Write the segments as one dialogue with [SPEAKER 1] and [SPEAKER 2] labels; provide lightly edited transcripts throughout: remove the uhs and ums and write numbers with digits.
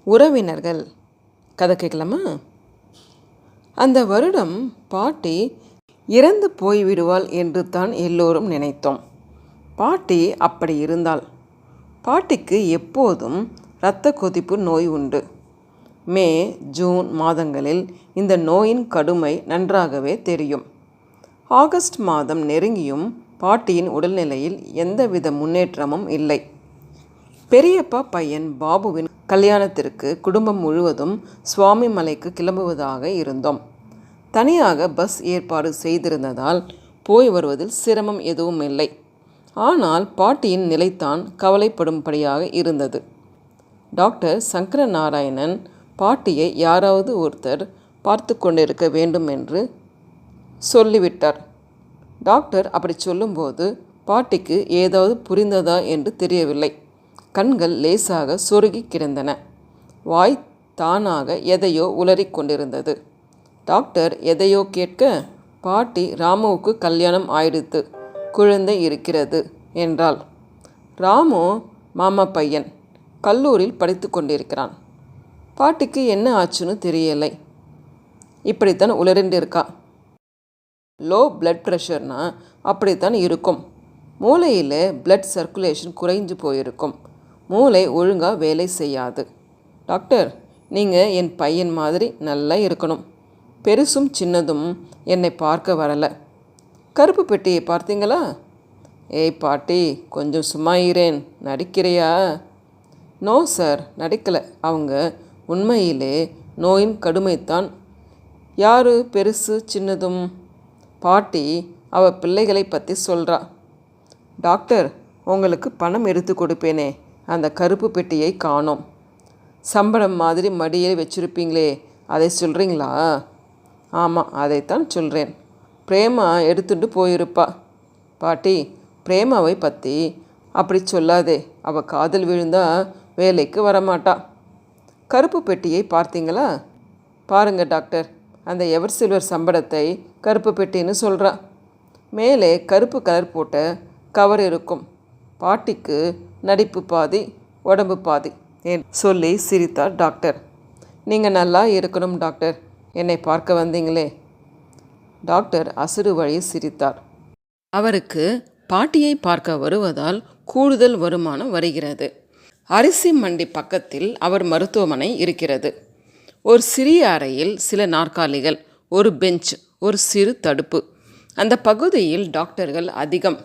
[SPEAKER 1] உறவினர்கள். கதை கேட்கலாமா? அந்த வருடம் பாட்டி இறந்து போய்விடுவாள் என்று தான் எல்லோரும் நினைத்தோம். பாட்டி அப்படி இருந்தாள். பாட்டிக்கு எப்போதும் இரத்த கொதிப்பு நோய் உண்டு. மே, ஜூன் மாதங்களில் இந்த நோயின் கடுமை நன்றாகவே தெரியும். ஆகஸ்ட் மாதம் நெருங்கியும் பாட்டியின் உடல்நிலையில் எந்தவித முன்னேற்றமும் இல்லை. பெரியப்பா பையன் பாபுவின் கல்யாணத்திற்கு குடும்பம் முழுவதும் சுவாமி மலைக்கு கிளம்புவதாக இருந்தோம். தனியாக பஸ் ஏற்பாடு செய்திருந்ததால் போய் வருவதில் சிரமம் எதுவும் இல்லை. ஆனால் பாட்டியின் நிலைத்தான் கவலைப்படும்படியாக இருந்தது. டாக்டர் சங்கரநாராயணன் பாட்டியை யாராவது ஒருத்தர் பார்த்து கொண்டிருக்க வேண்டும் என்று சொல்லிவிட்டார். டாக்டர் அப்படி சொல்லும்போது பாட்டிக்கு ஏதாவது புரிந்ததா என்று தெரியவில்லை. கண்கள் லேசாக சொருகி கிடந்தன. வாய் தானாக எதையோ உளறிக் கொண்டிருந்தது. டாக்டர் எதையோ கேட்க, பாட்டி ராமுவுக்கு கல்யாணம் ஆயிடுத்து, குழந்தை இருக்கிறது என்றாள். ராமு மாமா பையன், கல்லூரியில் படித்து கொண்டிருக்கிறான். பாட்டிக்கு என்ன ஆச்சுன்னு தெரியலை. இப்படித்தான் உளறிண்டு இருக்கா. லோ பிளட் ப்ரெஷர்னா அப்படித்தான் இருக்கும். மூளையில் பிளட் சர்க்குலேஷன் குறைஞ்சு போயிருக்கும். மூளை ஒழுங்காக வேலை செய்யாது. டாக்டர், நீங்கள் என் பையன் மாதிரி நல்லா இருக்கணும். பெருசும் சின்னதும் என்னை பார்க்க வரலை. கருப்பு பெட்டியை பார்த்தீங்களா? ஏய் பாட்டி, கொஞ்சம் சும்மா இரேன். நடிக்கிறையா? No sir, நடிக்கலை. அவங்க உண்மையிலே நோயின் கடுமைத்தான். யார் பெருசு சின்னதும்? பாட்டி அவள் பிள்ளைகளை பற்றி சொல்கிறா. டாக்டர், உங்களுக்கு பணம் எடுத்து கொடுப்பேனே, அந்த கருப்பு பெட்டியை காணோம். சம்பளம் மாதிரி மடியில் வச்சுருப்பீங்களே, அதை சொல்கிறீங்களா? ஆமாம், அதைத்தான் சொல்கிறேன். பிரேமா எடுத்துட்டு போயிருப்பா. பாட்டி, பிரேமாவை பற்றி அப்படி சொல்லாதே. அவள் காதல் விழுந்தா வேலைக்கு வரமாட்டா. கருப்பு பெட்டியை பார்த்தீங்களா? பாருங்க டாக்டர், அந்த எவர் சில்வர் சம்பளத்தை கருப்பு பெட்டின்னு சொல்கிறா. மேலே கருப்பு கலர் போட்ட கவர் இருக்கும். பாட்டிக்கு நடிப்பு பாதி, உடம்பு பாதி சொல்லி சிரித்தார் டாக்டர். நீங்கள் நல்லா இருக்கணும் டாக்டர், என்னை பார்க்க வந்தீங்களே. டாக்டர் அசுறு வழி சிரித்தார். அவருக்கு பாட்டியை பார்க்க வருவதால் கூடுதல் வருமானம் வருகிறது. அரிசி மண்டி பக்கத்தில் அவர் மருத்துவமனை இருக்கிறது. ஒரு சிறிய அறையில் சில நாற்காலிகள், ஒரு பெஞ்ச், ஒரு சிறு தடுப்பு. அந்த பகுதியில் டாக்டர்கள் அதிகம்.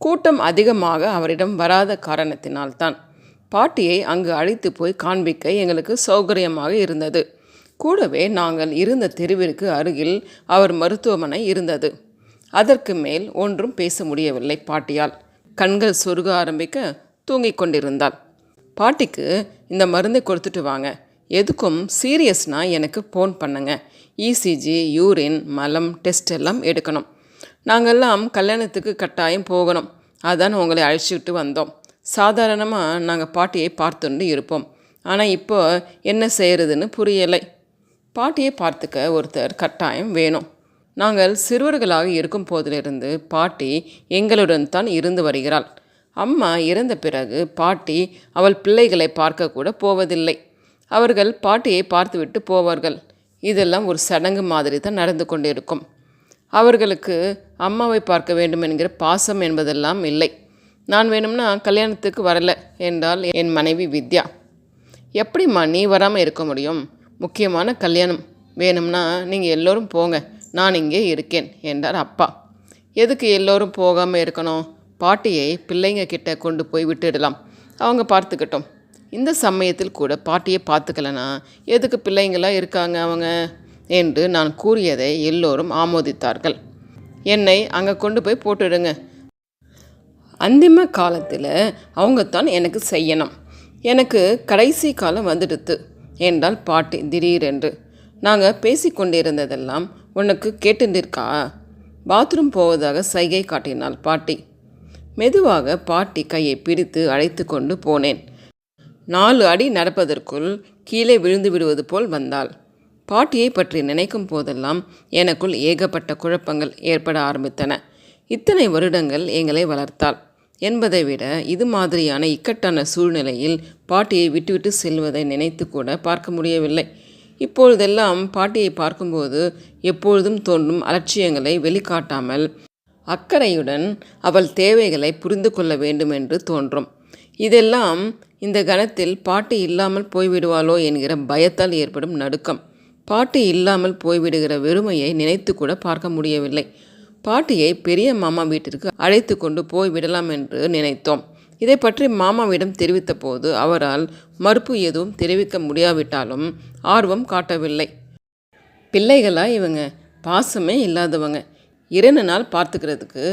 [SPEAKER 1] கூட்டம் அதிகமாக அவரிடம் வராத காரணத்தினால்தான் பாட்டியை அங்கு அழைத்து போய் காண்பிக்க எங்களுக்கு சௌகரியமாக இருந்தது. கூடவே நாங்கள் இருந்த தெருவிற்கு அருகில் அவர் மருத்துவமனை இருந்தது. அதற்கு மேல் ஒன்றும் பேச முடியவில்லை பாட்டியால். கண்கள் சொருக ஆரம்பிக்க தூங்கிக் கொண்டிருந்தாள். பாட்டிக்கு இந்த மருந்தை கொடுத்துட்டு வாங்க, எதுக்கும் சீரியஸ்னால் எனக்கு ஃபோன் பண்ணுங்க. இசிஜி, யூரின், மலம் டெஸ்ட் எல்லாம் எடுக்கணும். நாங்கள்லாம் கல்யாணத்துக்கு கட்டாயம் போகணும். அதான் உங்களை அழைச்சிக்கிட்டு வந்தோம். சாதாரணமாக நாங்கள் பாட்டியை பார்த்துட்டு இருப்போம். ஆனால் இப்போ என்ன செய்கிறதுன்னு புரியலை. பாட்டியை பார்த்துக்க ஒருத்தர் கட்டாயம் வேணும். நாங்கள் சிறுவர்களாக இருக்கும் போதிலிருந்து பாட்டி எங்களுடன் தான் இருந்து வருகிறாள். அம்மா இறந்த பிறகு பாட்டி அவள் பிள்ளைகளை பார்க்க கூட போவதில்லை. அவர்கள் பாட்டியை பார்த்துவிட்டு போவார்கள். இதெல்லாம் ஒரு சடங்கு மாதிரி தான் நடந்து கொண்டிருக்கும். அவர்களுக்கு அம்மாவை பார்க்க வேண்டும் என்கிற பாசம் என்பதெல்லாம் இல்லை. நான் வேணும்னா கல்யாணத்துக்கு வரலை என்றால் என் மனைவி வித்யா. எப்படிம்மா நீ வராமல் இருக்க முடியும்? முக்கியமான கல்யாணம், வேணும்னா நீங்கள் எல்லோரும் போங்க, நான் இங்கே இருக்கேன் என்றார் அப்பா. எதுக்கு எல்லோரும் போகாமல் இருக்கணும்? பாட்டியை பிள்ளைங்க கிட்ட கொண்டு போய் விட்டுடலாம், அவங்க பார்த்துக்கிட்டோம். இந்த சமயத்தில் கூட பாட்டியை பார்த்துக்கலனா எதுக்கு பிள்ளைங்களாக இருக்காங்க அவங்க என்று நான் கூறியதை எல்லோரும் ஆமோதித்தார்கள். என்னை அங்கே கொண்டு போய் போட்டுடுங்க. அந்திம காலத்தில் அவங்கத்தான் எனக்கு செய்யணும். எனக்கு கடைசி காலம் வந்துடுத்து என்றால் பாட்டி திடீரென்று. நாங்கள் பேசி கொண்டிருந்ததெல்லாம் உனக்கு கேட்டுருக்கா? பாத்ரூம் போவதாக சைகை காட்டினாள் பாட்டி. மெதுவாக பாட்டி கையை பிடித்து அழைத்து கொண்டு போனேன். 4 அடி நடப்பதற்குள் கீழே விழுந்து விடுவது போல் வந்தாள். பாட்டியை பற்றி நினைக்கும் போதெல்லாம் எனக்குள் ஏகப்பட்ட குழப்பங்கள் ஏற்பட ஆரம்பித்தன. இத்தனை வருடங்கள் எங்களை வளர்த்தாள் என்பதை விட இது மாதிரியான இக்கட்டான சூழ்நிலையில் பாட்டியை விட்டுவிட்டு செல்வதை நினைத்து கூட பார்க்க முடியவில்லை. இப்பொழுதெல்லாம் பாட்டியை பார்க்கும்போது எப்பொழுதும் தோன்றும் அலட்சியங்களை வெளிக்காட்டாமல் அக்கறையுடன் அவள் தேவைகளை புரிந்து கொள்ள வேண்டும் என்று தோன்றும். இதெல்லாம் இந்த கணத்தில் பாட்டி இல்லாமல் போய்விடுவாளோ என்கிற பயத்தால் ஏற்படும் நடுக்கம். பாட்டி இல்லாமல் போய்விடுகிற வெறுமையை நினைத்து கூட பார்க்க முடியவில்லை. பாட்டியை பெரிய மாமா வீட்டிற்கு அழைத்து கொண்டு போய்விடலாம் என்று நினைத்தோம். இதை பற்றி மாமாவிடம் தெரிவித்த போது அவரால் மறுப்பு எதுவும் தெரிவிக்க முடியாவிட்டாலும் ஆர்வம் காட்டவில்லை. பிள்ளைகளா இவங்க, பாசமே இல்லாதவங்க, 2 நாள் பார்த்துக்கிறதுக்கு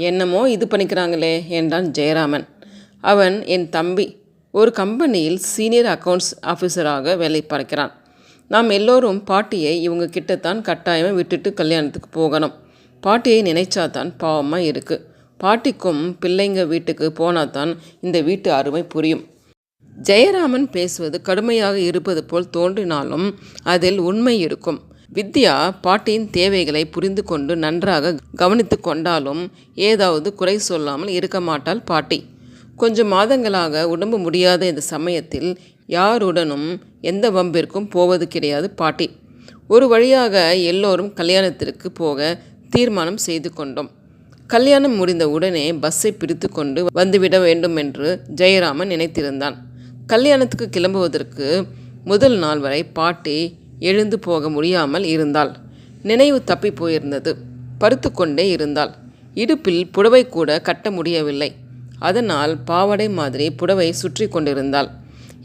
[SPEAKER 1] என்னமோ இது பண்ணிக்கிறாங்களே என்றான் ஜெயராமன். அவன் என் தம்பி, ஒரு கம்பெனியில் சீனியர் அக்கவுண்ட்ஸ் ஆஃபீஸராக வேலை பார்க்கிறான். நாம் எல்லோரும் பாட்டியை இவங்க கிட்டத்தான் கட்டாயமாக விட்டுட்டு கல்யாணத்துக்கு போகணும். பாட்டியை நினைச்சாதான் பாவமாக இருக்குது. பாட்டிக்கும் பிள்ளைங்க வீட்டுக்கு போனாதான் இந்த வீட்டு அருமை புரியும். ஜெயராமன் பேசுவது கடுமையாக இருப்பது போல் தோன்றினாலும் அதில் உண்மை இருக்கும். வித்யா பாட்டியின் தேவைகளை புரிந்து கொண்டு நன்றாக கவனித்து கொண்டாலும் ஏதாவது குறை சொல்லாமல் இருக்க மாட்டாள் பாட்டி. கொஞ்சம் மாதங்களாக உடம்பு முடியாத இந்த சமயத்தில் யாருடனும் எந்த வம்பிற்கும் போவது கிடையாது பாட்டி. ஒரு வழியாக எல்லோரும் கல்யாணத்திற்கு போக தீர்மானம் செய்து கொண்டோம். கல்யாணம் முடிந்த உடனே பஸ்ஸை பிரித்து கொண்டு வந்துவிட வேண்டும் என்று ஜெயராமன் நினைத்திருந்தான். கல்யாணத்துக்கு கிளம்புவதற்கு முதல் நாள் வரை பாட்டி எழுந்து போக முடியாமல் இருந்தாள். நினைவு தப்பி போயிருந்தது. படுத்து கொண்டே இருந்தாள். இடுப்பில் புடவை கூட கட்ட முடியவில்லை. அதனால் பாவாடை மாதிரி புடவை சுற்றி கொண்டிருந்தாள்.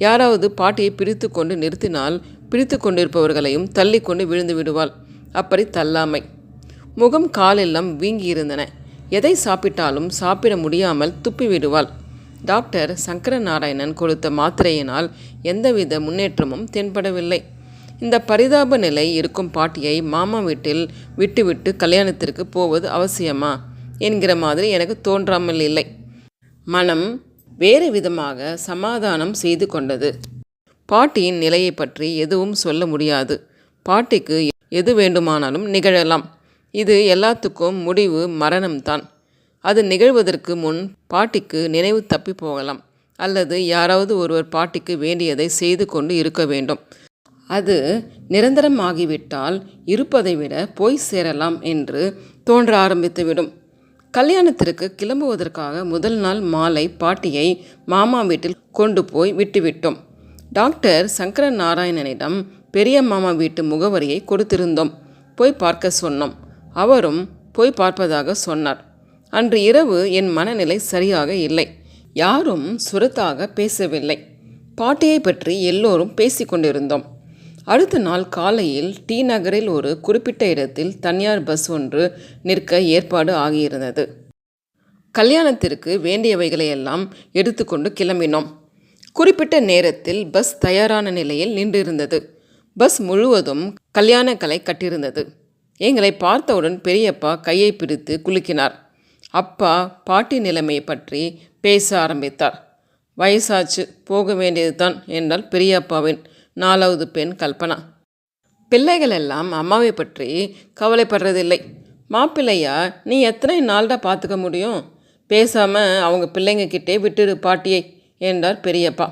[SPEAKER 1] யாராவது பாட்டியை பிரித்து கொண்டு நிறுத்தினால் பிரித்து கொண்டிருப்பவர்களையும் தள்ளி கொண்டு விழுந்து விடுவாள். அப்படி தள்ளாமை. முகம் காலெல்லாம் வீங்கி இருந்தன. எதை சாப்பிட்டாலும் சாப்பிட முடியாமல் துப்பி விடுவாள். டாக்டர் சங்கரநாராயணன் கொடுத்த மாத்திரையினால் எந்தவித முன்னேற்றமும் தென்படவில்லை. இந்த பரிதாப நிலை இருக்கும் பாட்டியை மாமா வீட்டில் விட்டுவிட்டு கல்யாணத்திற்கு போவது அவசியமா என்கிற மாதிரி எனக்கு தோன்றாமல் இல்லை. மனம் வேறு விதமாக சமாதானம் செய்து கொண்டது. பாட்டியின் நிலையை பற்றி எதுவும் சொல்ல முடியாது. பாட்டிக்கு எது வேண்டுமானாலும் நிகழலாம். இது எல்லாத்துக்கும் முடிவு மரணம்தான். அது நிகழ்வதற்கு முன் பாட்டிக்கு நினைவு தப்பி போகலாம். அல்லது யாராவது ஒருவர் பாட்டிக்கு வேண்டியதை செய்து கொண்டு இருக்க வேண்டும். அது நிரந்தரமாகிவிட்டால் இருப்பதை விட போய் சேரலாம் என்று தோன்ற ஆரம்பித்துவிடும். கல்யாணத்திற்கு கிளம்புவதற்காக முதல் நாள் மாலை பாட்டியை மாமா வீட்டில் கொண்டு போய் விட்டுவிட்டோம். டாக்டர் சங்கரநாராயணனிடம் பெரிய மாமா வீட்டு முகவரியை கொடுத்திருந்தோம். போய் பார்க்க சொன்னோம். அவரும் போய் பார்ப்பதாக சொன்னார். அன்று இரவு என் மனநிலை சரியாக இல்லை. யாரும் சுரத்தாக பேசவில்லை. பாட்டியை பற்றி எல்லோரும் பேசிக்கொண்டிருந்தோம். அடுத்த நாள் காலையில் டி நகரில் ஒரு குறிப்பிட்ட இடத்தில் தனியார் பஸ் ஒன்று நிற்க ஏற்பாடு ஆகியிருந்தது. கல்யாணத்திற்கு வேண்டியவைகளையெல்லாம் எடுத்துக்கொண்டு கிளம்பினோம். குறிப்பிட்ட நேரத்தில் பஸ் தயாரான நிலையில் நின்றிருந்தது. பஸ் முழுவதும் கல்யாண கலை கட்டியிருந்தது. எங்களை பார்த்தவுடன் பெரியப்பா கையை பிடித்து குலுக்கினார். அப்பா பாட்டி நிலைமையை பற்றி பேச ஆரம்பித்தார். வயசாச்சு, போக வேண்டியது தான் என்றால் பெரியப்பாவின் 4வது பெண் கல்பனா. பிள்ளைகள் எல்லாம் அம்மாவை பற்றி கவலைப்படுறதில்லை. மாப்பிள்ளையா, நீ எத்தனை நாள்டா பார்த்துக்க முடியும்? பேசாமல் அவங்க பிள்ளைங்க கிட்டே விட்டுடு பாட்டியை என்றார் பெரியப்பா.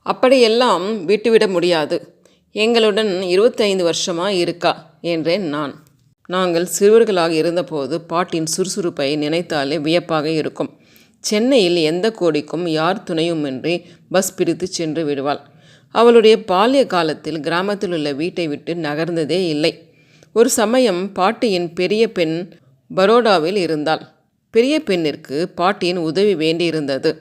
[SPEAKER 1] அப்படியெல்லாம் விட்டுவிட முடியாது. எங்களுடன் 25 வருஷமாக இருக்கா என்றேன் நான். நாங்கள் சிறுவர்களாக இருந்தபோது பாட்டின் சுறுசுறுப்பை நினைத்தாலே வியப்பாக இருக்கும். சென்னையில் எந்த கோடிக்கும் யார் துணையுமின்றி பஸ் பிரித்து சென்று விடுவாள். அவளுடைய பால்ய காலத்தில் கிராமத்தில் உள்ள வீட்டை விட்டு நகர்ந்ததே இல்லை. ஒரு சமயம் பாட்டியின் பெரிய பெண் பரோடாவில் இருந்தாள். பெரிய பெண்ணிற்கு பாட்டியின் உதவி வேண்டியிருந்தது.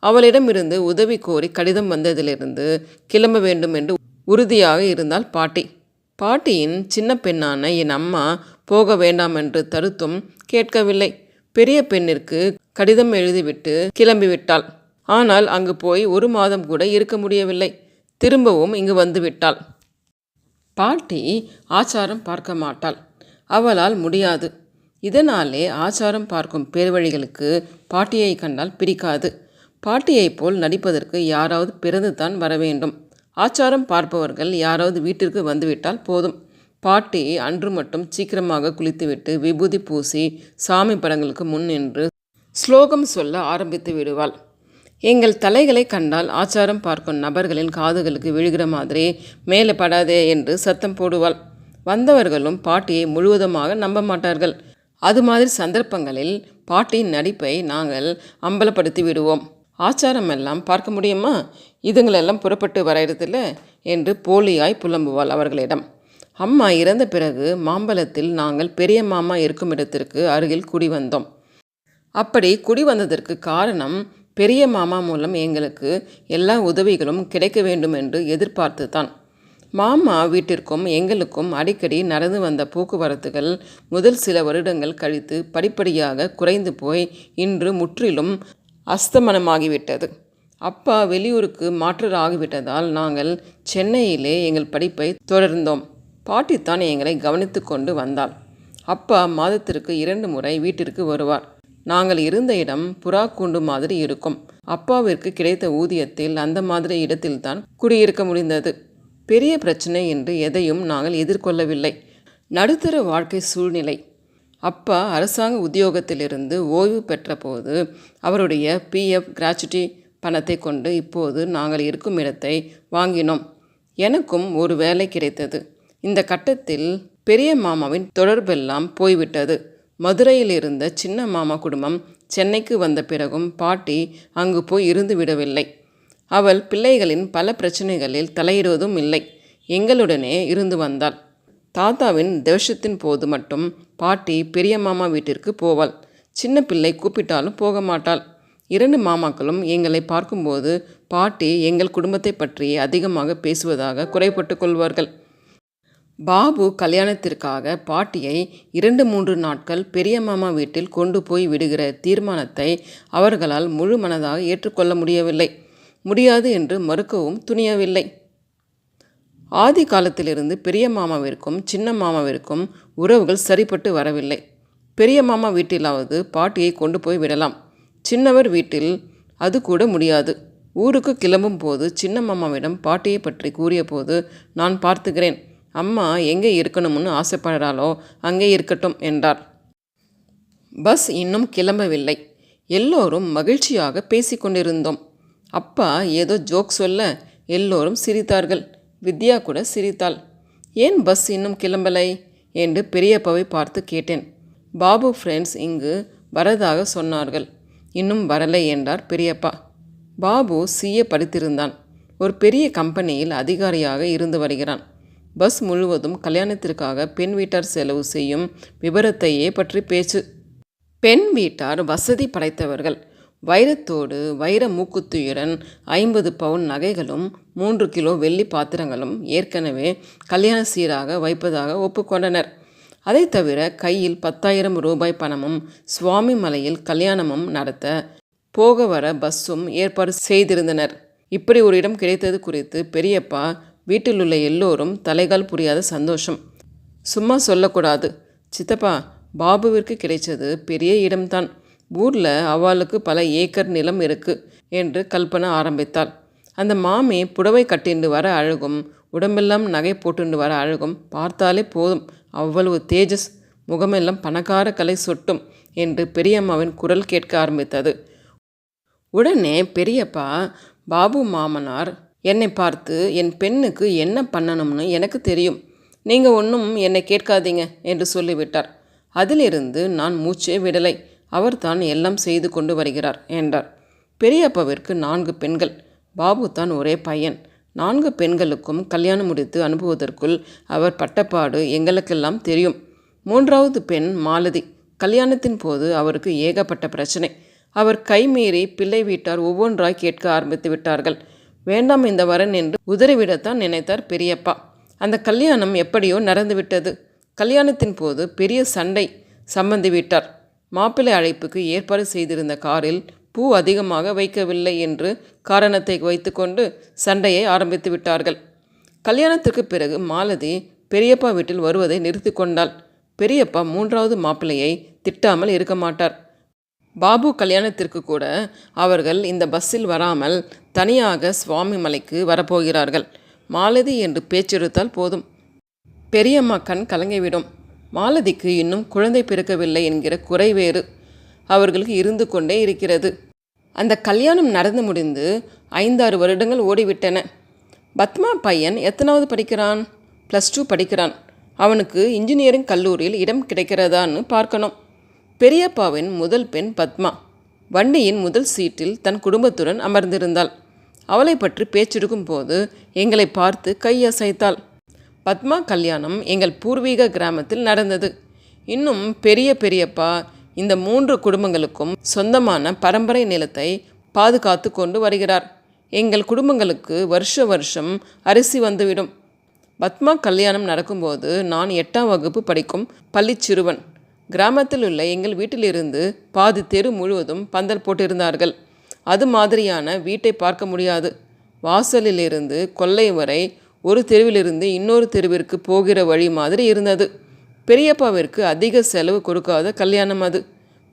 [SPEAKER 1] அவளிடமிருந்து உதவி கோரி கடிதம் வந்ததிலிருந்து கிளம்ப வேண்டும் என்று உறுதியாக இருந்தாள் பாட்டி. பாட்டியின் சின்ன பெண்ணான என் அம்மா போக வேண்டாம் என்று தடுத்தும் கேட்கவில்லை. பெரிய பெண்ணிற்கு கடிதம் எழுதிவிட்டு கிளம்பிவிட்டாள். ஆனால் அங்கு போய் 1 மாதம் கூட இருக்க முடியவில்லை. திரும்பவும் இங்கு வந்துவிட்டாள். பாட்டி ஆச்சாரம் பார்க்க மாட்டாள். அவளால் முடியாது. இதனாலே ஆச்சாரம் பார்க்கும் பேர்வழிகளுக்கு பாட்டியை கண்டால் பிடிக்காது. பாட்டியைப் போல் நடிப்பதற்கு யாராவது பிறந்து தான் வர வேண்டும். ஆச்சாரம் பார்ப்பவர்கள் யாராவது வீட்டிற்கு வந்துவிட்டால் போதும். பாட்டி அன்று மட்டும் சீக்கிரமாக குளித்துவிட்டு விபூதி பூசி சாமி படங்களுக்கு முன் நின்று ஸ்லோகம் சொல்ல ஆரம்பித்து விடுவாள். எங்கள் தலைகளை கண்டால் ஆச்சாரம் பார்க்கும் நபர்களின் காதுகளுக்கு விழுகிற மாதிரி மேலே படாதே என்று சத்தம் போடுவாள். வந்தவர்களும் பாட்டியை முழுவதுமாக நம்ப மாட்டார்கள். அது மாதிரி சந்தர்ப்பங்களில் பாட்டியின் நடிப்பை நாங்கள் அம்பலப்படுத்தி விடுவோம். ஆச்சாரம் எல்லாம் பார்க்க முடியுமா, இதுங்களெல்லாம் புறப்பட்டு வரையிறதில்ல என்று போலியாய் புலம்புவாள் அவர்களிடம். அம்மா இறந்த பிறகு மாம்பலத்தில் நாங்கள் பெரிய மாமா இருக்கும் இடத்திற்கு அருகில் குடி வந்தோம். அப்படி குடி வந்ததற்கு காரணம் பெரிய மாமா மூலம் எங்களுக்கு எல்லா உதவிகளும் கிடைக்க வேண்டும் என்று எதிர்பார்த்து தான். மாமா வீட்டிற்கும் எங்களுக்கும் அடிக்கடி நடந்து வந்த போக்குவரத்துகள் முதல் சில வருடங்கள் கழித்து படிப்படியாக குறைந்து போய் இன்று முற்றிலும் அஸ்தமனமாகிவிட்டது. அப்பா வெளியூருக்கு மாற்றராகிவிட்டதால் நாங்கள் சென்னையிலே எங்கள் படிப்பை தொடர்ந்தோம். பாட்டித்தான் எங்களை கவனித்து கொண்டு வந்தாள். அப்பா மாதத்திற்கு 2 முறை வீட்டிற்கு வருவார். நாங்கள் இருந்த இடம் புறா கூண்டு மாதிரி இருக்கும். அப்பாவிற்கு கிடைத்த ஊதியத்தில் அந்த மாதிரி இடத்தில்தான் குடியிருக்க முடிந்தது. பெரிய பிரச்சனை என்று எதையும் நாங்கள் எதிர்கொள்ளவில்லை. நடுத்தர வாழ்க்கை சூழ்நிலை. அப்பா அரசாங்க உத்தியோகத்திலிருந்து ஓய்வு பெற்ற போது அவருடைய பிஎஃப் கிராச்சுட்டி பணத்தை கொண்டு இப்போது நாங்கள் இருக்கும் இடத்தை வாங்கினோம். எனக்கும் ஒரு வேலை கிடைத்தது. இந்த கட்டத்தில் பெரிய மாமாவின் தொடர்பெல்லாம் போய்விட்டது. மதுரையில் இருந்த சின்ன மாமா குடும்பம் சென்னைக்கு வந்த பிறகும் பாட்டி அங்கு போய் இருந்து விடவில்லை. அவள் பிள்ளைகளின் பல பிரச்சனைகளில் தலையிடுவதும் இல்லை. எங்களுடனே இருந்து வந்தாள். தாத்தாவின் தேவசத்தின் போது மட்டும் பாட்டி பெரிய மாமா வீட்டிற்கு போவாள். சின்ன பிள்ளை கூப்பிட்டாலும் போக மாட்டாள். 2 மாமாக்களும் எங்களை பார்க்கும்போது பாட்டி எங்கள் குடும்பத்தை பற்றி அதிகமாக பேசுவதாக குறைப்பட்டு கொள்வார்கள். பாபு கல்யாணத்திற்காக பாட்டியை 2-3 நாட்கள் பெரிய மாமா வீட்டில் கொண்டு போய் விடுகிற தீர்மானத்தை அவர்களால் முழு மனதாக ஏற்றுக்கொள்ள முடியாது என்று மறுக்கவும் துணியவில்லை. ஆதி காலத்திலிருந்து பெரிய மாமாவிற்கும் சின்ன மாமாவிற்கும் உறவுகள் சரிப்பட்டு வரவில்லை. பெரிய மாமா வீட்டிலாவது பாட்டியை கொண்டு போய் விடலாம். சின்னவர் வீட்டில் அது கூட முடியாது. ஊருக்கு கிளம்பும் போது சின்ன மாமாவிடம் பாட்டியை பற்றி கூறிய போது, நான் பார்த்துக்கிறேன், அம்மா எங்கே இருக்கணும்னு ஆசைப்படுறாளோ அங்கே இருக்கட்டும் என்றார். பஸ் இன்னும் கிளம்பவில்லை. எல்லோரும் மகிழ்ச்சியாக பேசிக்கொண்டிருந்தோம். அப்பா ஏதோ ஜோக் சொல்ல எல்லோரும் சிரித்தார்கள். வித்யா கூட சிரித்தாள். ஏன் பஸ் இன்னும் கிளம்பலை என்று பெரியப்பாவை பார்த்து கேட்டேன். பாபு ஃப்ரெண்ட்ஸ் இங்கு வரதாக சொன்னார்கள். இன்னும் வரலை என்றார் பெரியப்பா. பாபு சிஏ படித்திருந்தான். ஒரு பெரிய கம்பெனியில் அதிகாரியாக இருந்து வருகிறான். பஸ் முழுவதும் கல்யாணத்திற்காக பெண் வீட்டார் செலவு செய்யும் விபரத்தையே பற்றி பேச்சு. பெண் வீட்டார் வசதி படைத்தவர்கள். வைரத்தோடு வைர மூக்குத்தியுடன் 50 பவுன் நகைகளும் 3 கிலோ வெள்ளி பாத்திரங்களும் ஏற்கனவே கல்யாண சீராக வைப்பதாக ஒப்புக்கொண்டனர். அதை தவிர கையில் 10,000 ரூபாய் பணமும் சுவாமி மலையில் கல்யாணமும் நடத்த போக வர பஸ்ஸும் ஏற்பாடு செய்திருந்தனர். இப்படி ஒரு இடம் கிடைத்தது குறித்து பெரியப்பா வீட்டிலுள்ள எல்லோரும் தலைகால் புரியாத சந்தோஷம். சும்மா சொல்லக்கூடாது சித்தப்பா, பாபுவிற்கு கிடைச்சது பெரிய இடம்தான். ஊரில் அவளுக்கு பல ஏக்கர் நிலம் இருக்கு என்று கல்பனை ஆரம்பித்தாள். அந்த மாமி புடவை கட்டிண்டு வர அழகும், உடம்பெல்லாம் நகை போட்டுண்டு வர அழகும் பார்த்தாலே போதும், அவ்வளவு தேஜஸ், முகமெல்லாம் பணக்கார கலை சொட்டும் என்று பெரியம்மாவின் குரல் கேட்க ஆரம்பித்தது. உடனே பெரியப்பா பாபு மாமனார் என்னை பார்த்து, என் பெண்ணுக்கு என்ன பண்ணணும்னு எனக்கு தெரியும், நீங்கள் ஒன்றும் என்னை கேட்காதீங்க என்று சொல்லிவிட்டார். அதிலிருந்து நான் மூச்சே விடலை. அவர் தான் எல்லாம் செய்து கொண்டு வருகிறார் என்றார். பெரியப்பாவிற்கு 4 பெண்கள். பாபு தான் ஒரே பையன். 4 பெண்களுக்கும் கல்யாணம் முடித்து அனுப்புவதற்குள் அவர் பட்டப்பாடு எங்களுக்கெல்லாம் தெரியும். 3வது பெண் மாலதி. கல்யாணத்தின் போது அவருக்கு ஏகப்பட்ட பிரச்சனை. அவர் கைமீறி பிள்ளை வீட்டார் ஒவ்வொன்றாய் கேட்க ஆரம்பித்து விட்டார்கள். வேண்டாம் இந்த வரன் என்று உதறிவிடத்தான் நினைத்தார் பெரியப்பா. அந்த கல்யாணம் எப்படியோ நடந்துவிட்டது. கல்யாணத்தின் போது பெரிய சண்டை. சம்பந்தி வீட்டார் மாப்பிள்ளை அழைப்புக்கு ஏற்பாடு செய்திருந்த காரில் பூ அதிகமாக வைக்கவில்லை என்று காரணத்தை வைத்துக்கொண்டு சண்டையை ஆரம்பித்து விட்டார்கள். கல்யாணத்திற்கு பிறகு மாலதி பெரியப்பா வீட்டில் வருவதை நிறுத்தி கொண்டாள். பெரியப்பா 3வது மாப்பிள்ளையை திட்டாமல் இருக்க மாட்டார். பாபு கல்யாணத்திற்கு கூட அவர்கள் இந்த பஸ்ஸில் வராமல் தனியாக சுவாமி மலைக்கு வரப்போகிறார்கள். மாலதி என்று பேச்செடுத்தால் போதும், பெரியம்மா கண் கலங்கிவிடும். மாலதிக்கு இன்னும் குழந்தை பிறக்கவில்லை என்கிற குறை வேறு அவர்களுக்கு இருந்து கொண்டே இருக்கிறது. அந்த கல்யாணம் நடந்து முடிந்து 5-6 வருடங்கள் ஓடிவிட்டன. பத்மா பையன் எத்தனாவது படிக்கிறான்? +2 படிக்கிறான். அவனுக்கு இன்ஜினியரிங் கல்லூரியில் இடம் கிடைக்கிறதான்னு பார்க்கணும். பெரியப்பாவின் முதல் பெண் பத்மா வண்டியின் முதல் சீட்டில் தன் குடும்பத்துடன் அமர்ந்திருந்தாள். அவளை பற்றி பேச்செடுக்கும் போது எங்களை பார்த்து கையசைத்தாள். பத்மா கல்யாணம் எங்கள் பூர்வீக கிராமத்தில் நடந்தது. இன்னும் பெரிய பெரியப்பா இந்த 3 குடும்பங்களுக்கும் சொந்தமான பரம்பரை நிலத்தை பாதுகாத்து கொண்டு வருகிறார். எங்கள் குடும்பங்களுக்கு வருஷம் அரிசி வந்துவிடும். பத்மா கல்யாணம் நடக்கும்போது நான் 8ஆம் வகுப்பு படிக்கும் பள்ளி சிறுவன். கிராமத்தில் உள்ள எங்கள் வீட்டிலிருந்து பாதி தெரு முழுவதும் பந்தல் போட்டிருந்தார்கள். அது மாதிரியான வீட்டை பார்க்க முடியாது. வாசலிலிருந்து கொல்லை வரை ஒரு தெருவிலிருந்து இன்னொரு தெருவிற்கு போகிற வழி மாதிரி இருந்தது. பெரியப்பாவிற்கு அதிக செலவு கொடுக்காத கல்யாணம் அது.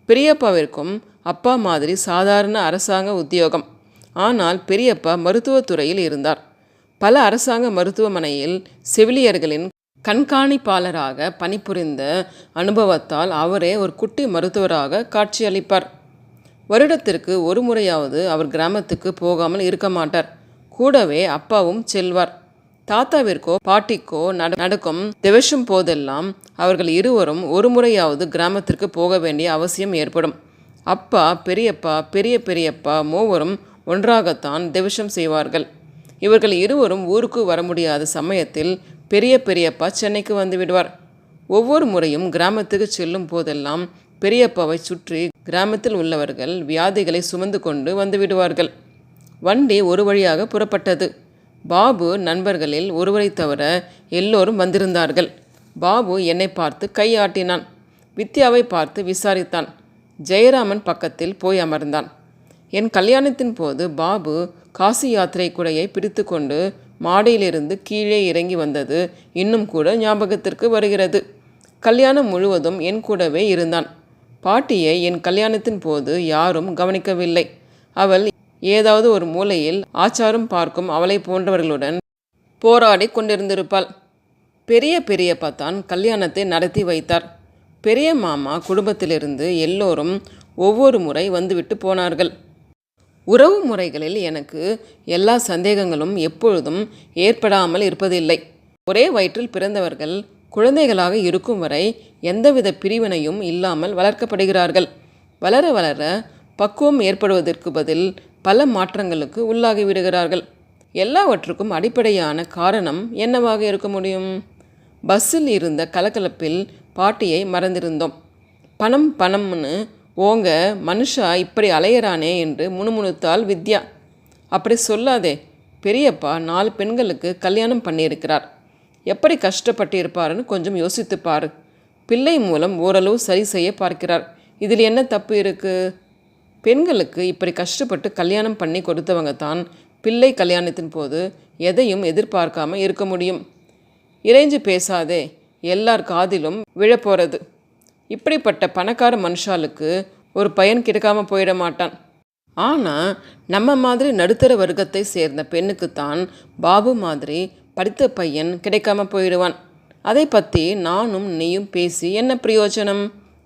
[SPEAKER 1] பெரியப்பாவிற்கும் அப்பா மாதிரி சாதாரண அரசாங்க உத்தியோகம். ஆனால் பெரியப்பா மருத்துவத்துறையில் இருந்தார். பல அரசாங்க மருத்துவமனையில் செவிலியர்களின் கண்காணிப்பாளராக பணிபுரிந்த அனுபவத்தால் அவரே ஒரு குட்டி மருத்துவராக காட்சியளிப்பார். வருடத்திற்கு ஒரு முறையாவது அவர் கிராமத்துக்கு போகாமல் இருக்க மாட்டார். கூடவே அப்பாவும் செல்வார். தாத்தாவிற்கோ பாட்டிக்கோ நடக்கும் திவசம் போதெல்லாம் அவர்கள் இருவரும் ஒரு முறையாவது கிராமத்திற்கு போக வேண்டிய அவசியம் ஏற்படும். அப்பா, பெரியப்பா, பெரிய பெரியப்பா மூவரும் ஒன்றாகத்தான் திவசம் செய்வார்கள். இவர்கள் இருவரும் ஊருக்கு வர முடியாத சமயத்தில் பெரிய பெரியப்பா சென்னைக்கு வந்து விடுவார். ஒவ்வொரு முறையும் கிராமத்துக்கு செல்லும் போதெல்லாம் பெரியப்பாவை சுற்றி கிராமத்தில் உள்ளவர்கள் வியாதிகளை சுமந்து கொண்டு வந்து விடுவார்கள். வண்டி ஒரு வழியாக புறப்பட்டது. பாபு நண்பர்களில் ஒருவரை தவிர எல்லோரும் வந்திருந்தார்கள். பாபு என்னை பார்த்து கையாட்டினான். வித்யாவை பார்த்து விசாரித்தான். ஜெயராமன் பக்கத்தில் போய் அமர்ந்தான். என் கல்யாணத்தின் போது பாபு காசி யாத்திரை குடையை பிடித்து கொண்டு மாடியிலிருந்து கீழே இறங்கி வந்தது இன்னும் கூட ஞாபகத்திற்கு வருகிறது. கல்யாணம் முழுவதும் என் கூடவே இருந்தான். பாட்டியை என் கல்யாணத்தின் போது யாரும் கவனிக்கவில்லை. அவள் ஏதாவது ஒரு மூலையில் ஆச்சாரம் பார்க்கும் அவளை போன்றவர்களுடன் போராடி கொண்டிருந்திருப்பாள். பெரிய பெரியப்பா தான் கல்யாணத்தை நடத்தி வைத்தார். பெரிய மாமா குடும்பத்திலிருந்து எல்லோரும் ஒவ்வொரு முறை வந்துவிட்டு போனார்கள். உறவு முறைகளில் எனக்கு எல்லா சந்தேகங்களும் எப்பொழுதும் ஏற்படாமல் இருப்பதில்லை. ஒரே வயிற்றில் பிறந்தவர்கள் குழந்தைகளாக இருக்கும் வரை எந்தவித பிரிவினையும் இல்லாமல் வளர்க்கப்படுகிறார்கள். வளர வளர பக்குவம் ஏற்படுவதற்கு பதில் பல மாற்றங்களுக்கு உள்ளாகிவிடுகிறார்கள். எல்லாவற்றுக்கும் அடிப்படையான காரணம் என்னவாக இருக்க முடியும்? பஸ்ஸில் இருந்த கலகலப்பில் பாட்டியை மறந்திருந்தோம். பணம் பணம்னு ஓங்க மனுஷா இப்படி அலையறானே என்று முணுமுணுத்தாள் வித்யா. அப்படி சொல்லாதே. பெரியப்பா 4 பெண்களுக்கு கல்யாணம் பண்ணியிருக்கிறார். எப்படி கஷ்டப்பட்டு இருப்பாருன்னு கொஞ்சம் யோசித்துப்பார். பிள்ளை மூலம் ஓரளவு சரி செய்ய பார்க்கிறார். இதில் என்ன தப்பு இருக்குது? பெண்களுக்கு இப்படி கஷ்டப்பட்டு கல்யாணம் பண்ணி கொடுத்தவங்க தான் பிள்ளை கல்யாணத்தின் போது எதையும் எதிர்பார்க்காம இருக்க முடியும். இறைஞ்சு பேசாதே, எல்லார் காதிலும் விழப்போகிறது. இப்படிப்பட்ட பணக்கார மனுஷாளுக்கு ஒரு பையன் கிடைக்காம போயிட மாட்டான். ஆனால் நம்ம மாதிரி நடுத்தர வர்க்கத்தை சேர்ந்த பெண்ணுக்குத்தான் பாபு மாதிரி படித்த பையன் கிடைக்காம போயிடுவான். அதை பற்றி நானும் நீயும் பேசி என்ன பிரயோஜனம்?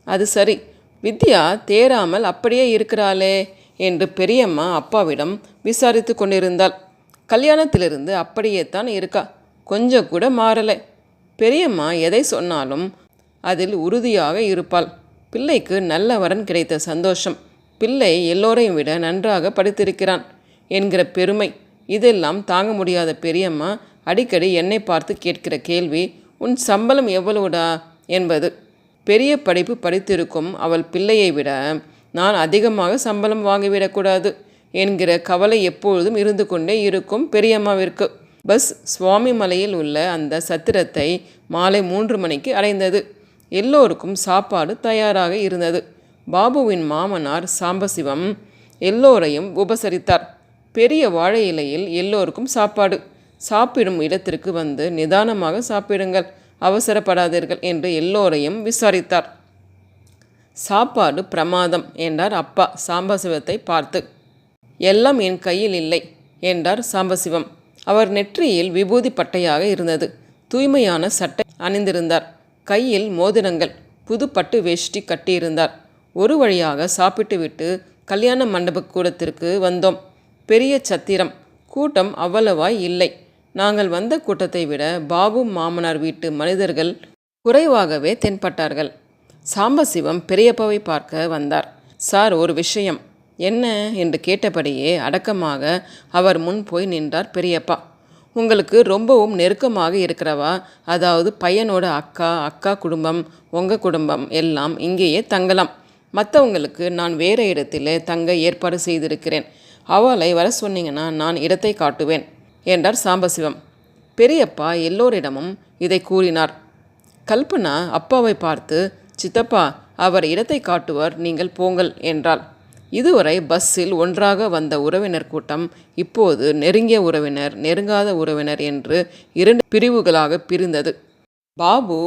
[SPEAKER 1] அது சரி, வித்யா தேராமல் அப்படியே இருக்கிறாளே என்று பெரியம்மா அப்பாவிடம் விசாரித்து கொண்டிருந்தாள். கல்யாணத்திலிருந்து அப்படியே தான் இருக்கா, கொஞ்சம் கூட மாறலை. பெரியம்மா எதை சொன்னாலும் அதில் உறுதியாக இருப்பாள். பிள்ளைக்கு நல்ல வரன் கிடைத்த சந்தோஷம், பிள்ளை எல்லோரையும் விட நன்றாக படித்திருக்கிறான் என்கிற பெருமை, இதெல்லாம் தாங்க முடியாத பெரியம்மா அடிக்கடி என்னை பார்த்து கேட்கிற கேள்வி, உன் சம்பளம் எவ்வளவுடா என்பது. பெரிய படிப்பு படித்திருக்கும் அவள் பிள்ளையை விட நான் அதிகமாக சம்பளம் வாங்கிவிடக்கூடாது என்கிற கவலை எப்பொழுதும் இருந்து கொண்டே இருக்கும் பெரியம்மாவிற்கு. பஸ் சுவாமி மலையில் உள்ள அந்த சத்திரத்தை மாலை 3 மணிக்கு அடைந்தது. எல்லோருக்கும் சாப்பாடு தயாராக இருந்தது. பாபுவின் மாமனார் சாம்பசிவம் எல்லோரையும் உபசரித்தார். பெரிய வாழை இலையில் எல்லோருக்கும் சாப்பாடு. சாப்பிடும் இடத்திற்கு வந்து நிதானமாக சாப்பிடுங்கள், அவசரப்படாதீர்கள் என்று எல்லோரையும் விசாரித்தார். சாப்பாடு பிரமாதம் என்றார் அப்பா சாம்பசிவத்தை பார்த்து. எல்லாம் என் கையில் இல்லை என்றார் சாம்பசிவம். அவர் நெற்றியில் விபூதி பட்டையாக இருந்தது. தூய்மையான சட்டை அணிந்திருந்தார். கையில் மோதிரங்கள், புது பட்டு வேஷ்டி கட்டியிருந்தார். ஒரு வழியாக சாப்பிட்டுவிட்டு கல்யாண மண்டப கூடத்திற்கு வந்தோம். பெரிய சத்திரம். கூட்டம் அவ்வளவாய் இல்லை. நாங்கள் வந்த கூட்டத்தை விட பாபு மாமனார் வீட்டு மனிதர்கள் குறைவாகவே தென்பட்டார்கள். சாம்பசிவம் பெரியப்பாவை பார்க்க வந்தார். சார், ஒரு விஷயம். என்ன என்று கேட்டபடியே அடக்கமாக அவர் முன் போய் நின்றார் பெரியப்பா. உங்களுக்கு ரொம்பவும் நெருக்கமாக இருக்கிறவா, அதாவது பையனோட அக்கா குடும்பம், உங்கள் குடும்பம் எல்லாம் இங்கேயே தங்கலாம். மற்றவங்களுக்கு நான் வேறு இடத்தில் தங்க ஏற்பாடு செய்திருக்கிறேன். அவளை வர சொன்னீங்கன்னா நான் இடத்தை காட்டுவேன் என்றார் சாம்பசிவம். பெரியப்பா எல்லோரிடமும் இதை கூறினார். கல்பனா அப்பாவை பார்த்து, சித்தப்பா, அவர் இடத்தை காட்டுவார், நீங்கள் போங்கள் என்றாள். இதுவரை பஸ்ஸில் ஒன்றாக வந்த உறவினர் கூட்டம் இப்போது நெருங்கிய உறவினர், நெருங்காத உறவினர் என்று 2 பிரிவுகளாக பிரிந்தது. பாபு,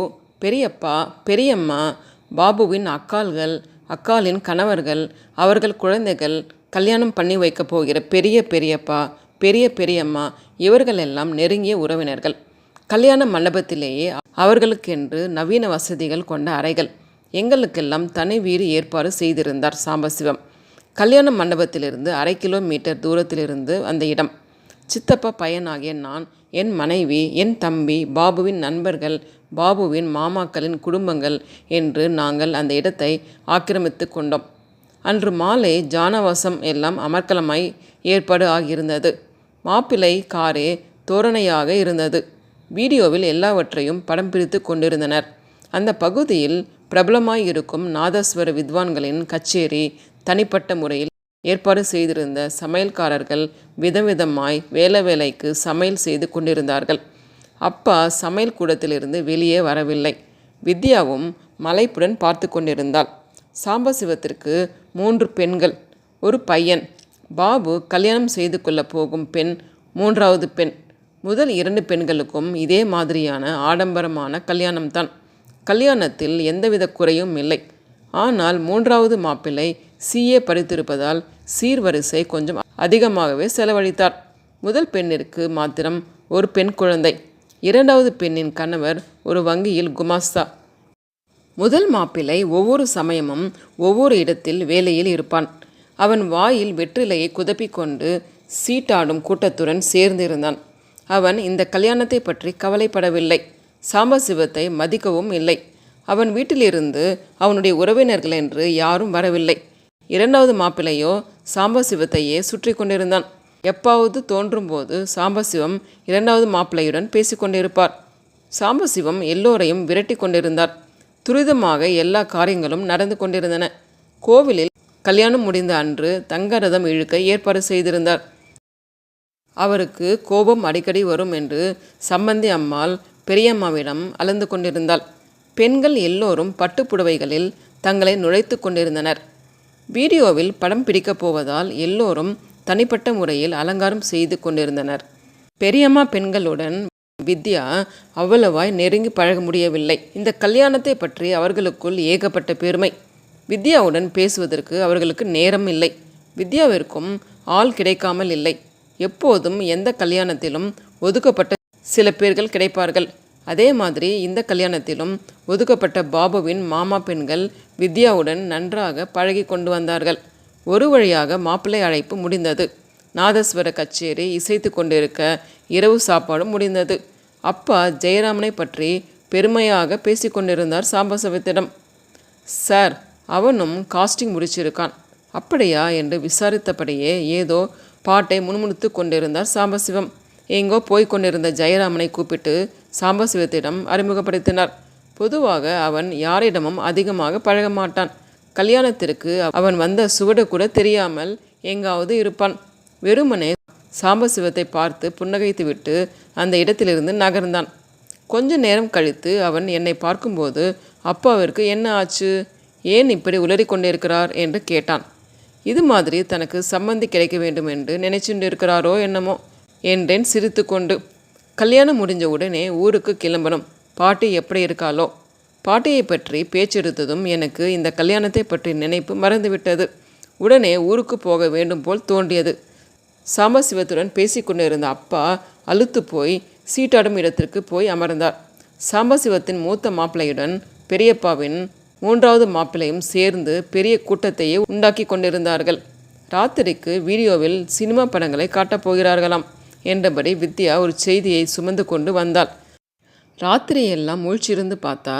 [SPEAKER 1] பெரியப்பா, பெரியம்மா, பாபுவின் அக்காள்கள், அக்காளின் கணவர்கள், அவர்கள் குழந்தைகள், கல்யாணம் பண்ணி வைக்கப் போகிற பெரிய பெரியப்பா, பெரிய பெரியம்மா, இவர்களெல்லாம் நெருங்கிய உறவினர்கள். கல்யாண மண்டபத்திலேயே அவர்களுக்கென்று நவீன வசதிகள் கொண்ட அறைகள். எங்களுக்கெல்லாம் தனி வீடு ஏற்பாடு செய்திருந்தார் சாம்பசிவம். கல்யாண மண்டபத்திலிருந்து 1/2 கிலோமீட்டர் தூரத்திலிருந்து அந்த இடம். சித்தப்பா பையனாகிய நான், என் மனைவி, என் தம்பி, பாபுவின் நண்பர்கள், பாபுவின் மாமாக்களின் குடும்பங்கள் என்று நாங்கள் அந்த இடத்தை ஆக்கிரமித்து கொண்டோம். அன்று மாலை ஜானவாசம் எல்லாம் அமர்க்கலமாய் ஏற்பாடு ஆகியிருந்தது. மாப்பிள்ளை காரே தோரணையாக இருந்தது. வீடியோவில் எல்லாவற்றையும் படம் பிடித்து கொண்டிருந்தனர். அந்த பகுதியில் பிரபலமாயிருக்கும் நாதஸ்வர வித்வான்களின் கச்சேரி தனிப்பட்ட முறையில் ஏற்பாடு செய்திருந்த சமையல்காரர்கள் விதவிதமாய் வேலைக்கு சமையல் செய்து கொண்டிருந்தார்கள். அப்பா சமையல் கூடத்திலிருந்து வெளியே வரவில்லை. வித்யாவும் மலைப்புடன் பார்த்து கொண்டிருந்தாள். சாம்பசிவத்திற்கு 3 பெண்கள், ஒரு பையன். பாபு கல்யாணம் செய்து கொள்ள போகும் பெண் 3வது பெண். முதல் 2 பெண்களுக்கும் இதே மாதிரியான ஆடம்பரமான கல்யாணம்தான். கல்யாணத்தில் எந்தவித குறையும் இல்லை. ஆனால் 3வது மாப்பிள்ளை CA படித்திருப்பதால் சீர்வரிசை கொஞ்சம் அதிகமாகவே செலவழித்தார். முதல் பெண்ணிற்கு மாத்திரம் ஒரு பெண் குழந்தை. 2வது பெண்ணின் கணவர் ஒரு வங்கியில் குமாஸ்தா. முதல் மாப்பிள்ளை ஒவ்வொரு சமயமும் ஒவ்வொரு இடத்தில் வேலையில் இருப்பான். அவன் வாயில் வெற்றிலையை குதப்பிக்கொண்டு சீட்டாடும் கூட்டத்துடன் சேர்ந்திருந்தான். அவன் இந்த கல்யாணத்தை பற்றி கவலைப்படவில்லை. சாம்பசிவத்தை மதிக்கவும் இல்லை. அவன் வீட்டிலிருந்து அவனுடைய உறவினர்கள் என்று யாரும் வரவில்லை. 2வது மாப்பிள்ளையோ சாம்பசிவத்தையே சுற்றி கொண்டிருந்தான். எப்பாவது தோன்றும்போது சாம்பசிவம் 2வது மாப்பிள்ளையுடன் பேசிக்கொண்டிருப்பார். சாம்பசிவம் எல்லோரையும் விரட்டி கொண்டிருந்தார். துரிதமாக எல்லா காரியங்களும் நடந்து கொண்டிருந்தன. கோவிலில் கல்யாணம் முடிந்த அன்று தங்கரதம் இழுக்க ஏற்பாடு செய்திருந்தார். அவருக்கு கோபம் அடிக்கடி வரும் என்று சம்பந்தி அம்மாள் பெரியம்மாவிடம் அலந்து கொண்டிருந்தாள். பெண்கள் எல்லோரும் பட்டுப்புடவைகளில் தங்களை நுழைத்து கொண்டிருந்தனர். வீடியோவில் படம் பிடிக்கப் போவதால் எல்லோரும் தனிப்பட்ட முறையில் அலங்காரம் செய்து கொண்டிருந்தனர். பெரியம்மா பெண்களுடன் வித்யா அவ்வளவாய் நெருங்கி பழக முடியவில்லை. இந்த கல்யாணத்தை பற்றி அவர்களுக்குள் ஏகப்பட்ட பெருமை. வித்யாவுடன் பேசுவதற்கு அவர்களுக்கு நேரம் இல்லை. வித்யாவிற்கும் ஆள் கிடைக்காமல் இல்லை. எப்போதும் எந்த கல்யாணத்திலும் ஒதுக்கப்பட்ட சில பேர்கள் கிடைப்பார்கள். அதே மாதிரி இந்த கல்யாணத்திலும் ஒதுக்கப்பட்ட பாபுவின் மாமா பெண்கள் வித்யாவுடன் நன்றாக பழகி கொண்டு வந்தார்கள். ஒரு வழியாக மாப்பிள்ளை அழைப்பு முடிந்தது. நாதஸ்வர கச்சேரி இசைத்து கொண்டிருக்க இரவு சாப்பாடும் முடிந்தது. அப்பா ஜெயராமனை பற்றி பெருமையாக பேசிக்கொண்டிருந்தார் சாம்பசிவத்திடம். சார், அவனும் காஸ்டிங் முடிச்சிருக்கான். அப்படியா என்று விசாரித்தபடியே ஏதோ பாட்டை முணுமுணுத்து கொண்டிருந்தார் சாம்பசிவம். எங்கோ போய்கொண்டிருந்த ஜெயராமனை கூப்பிட்டு சாம்பசிவத்திடம் அறிமுகப்படுத்தினார். பொதுவாக அவன் யாரிடமும் அதிகமாக பழக மாட்டான். கல்யாணத்திற்கு அவன் வந்த சுவடு கூட தெரியாமல் எங்காவது இருப்பான். வெறுமனே சாம்பசிவத்தை பார்த்து புன்னகைத்துவிட்டு அந்த இடத்திலிருந்து நகர்ந்தான். கொஞ்ச நேரம் கழித்து அவன் என்னை பார்க்கும்போது, அப்பாவிற்கு என்ன ஆச்சு, ஏன் இப்படி உளறி கொண்டிருக்கிறார் என்று கேட்டான். இது மாதிரி தனக்கு சம்மந்தி கிடைக்க வேண்டும் என்று நினைச்சுட்டு இருக்கிறாரோ என்னமோ என்றேன் சிரித்து கொண்டு. கல்யாணம் முடிஞ்ச உடனே ஊருக்கு கிளம்பணும். பாட்டி எப்படி இருக்காளோ. பாட்டியை பற்றி பேச்செடுத்ததும் எனக்கு இந்த கல்யாணத்தை பற்றி நினைப்பு மறந்துவிட்டது. உடனே ஊருக்கு போக வேண்டும் போல் தோன்றியது. சாம்பசிவத்துடன் பேசிக்கொண்டிருந்த அப்பா அலுத்து போய் சீட்டாடும் இடத்திற்கு போய் அமர்ந்தார். சாம்பசிவத்தின் மூத்த மாப்பிள்ளையுடன் பெரியப்பாவின் மூன்றாவது மாப்பிள்ளையும் சேர்ந்து பெரிய கூட்டத்தையே உண்டாக்கி கொண்டிருந்தார்கள். ராத்திரிக்கு வீடியோவில் சினிமா படங்களை காட்டப் போகிறார்களாம் என்றபடி வித்யா ஒரு செய்தியை சுமந்து கொண்டு வந்தாள். ராத்திரியெல்லாம் முழிச்சிருந்து பார்த்தா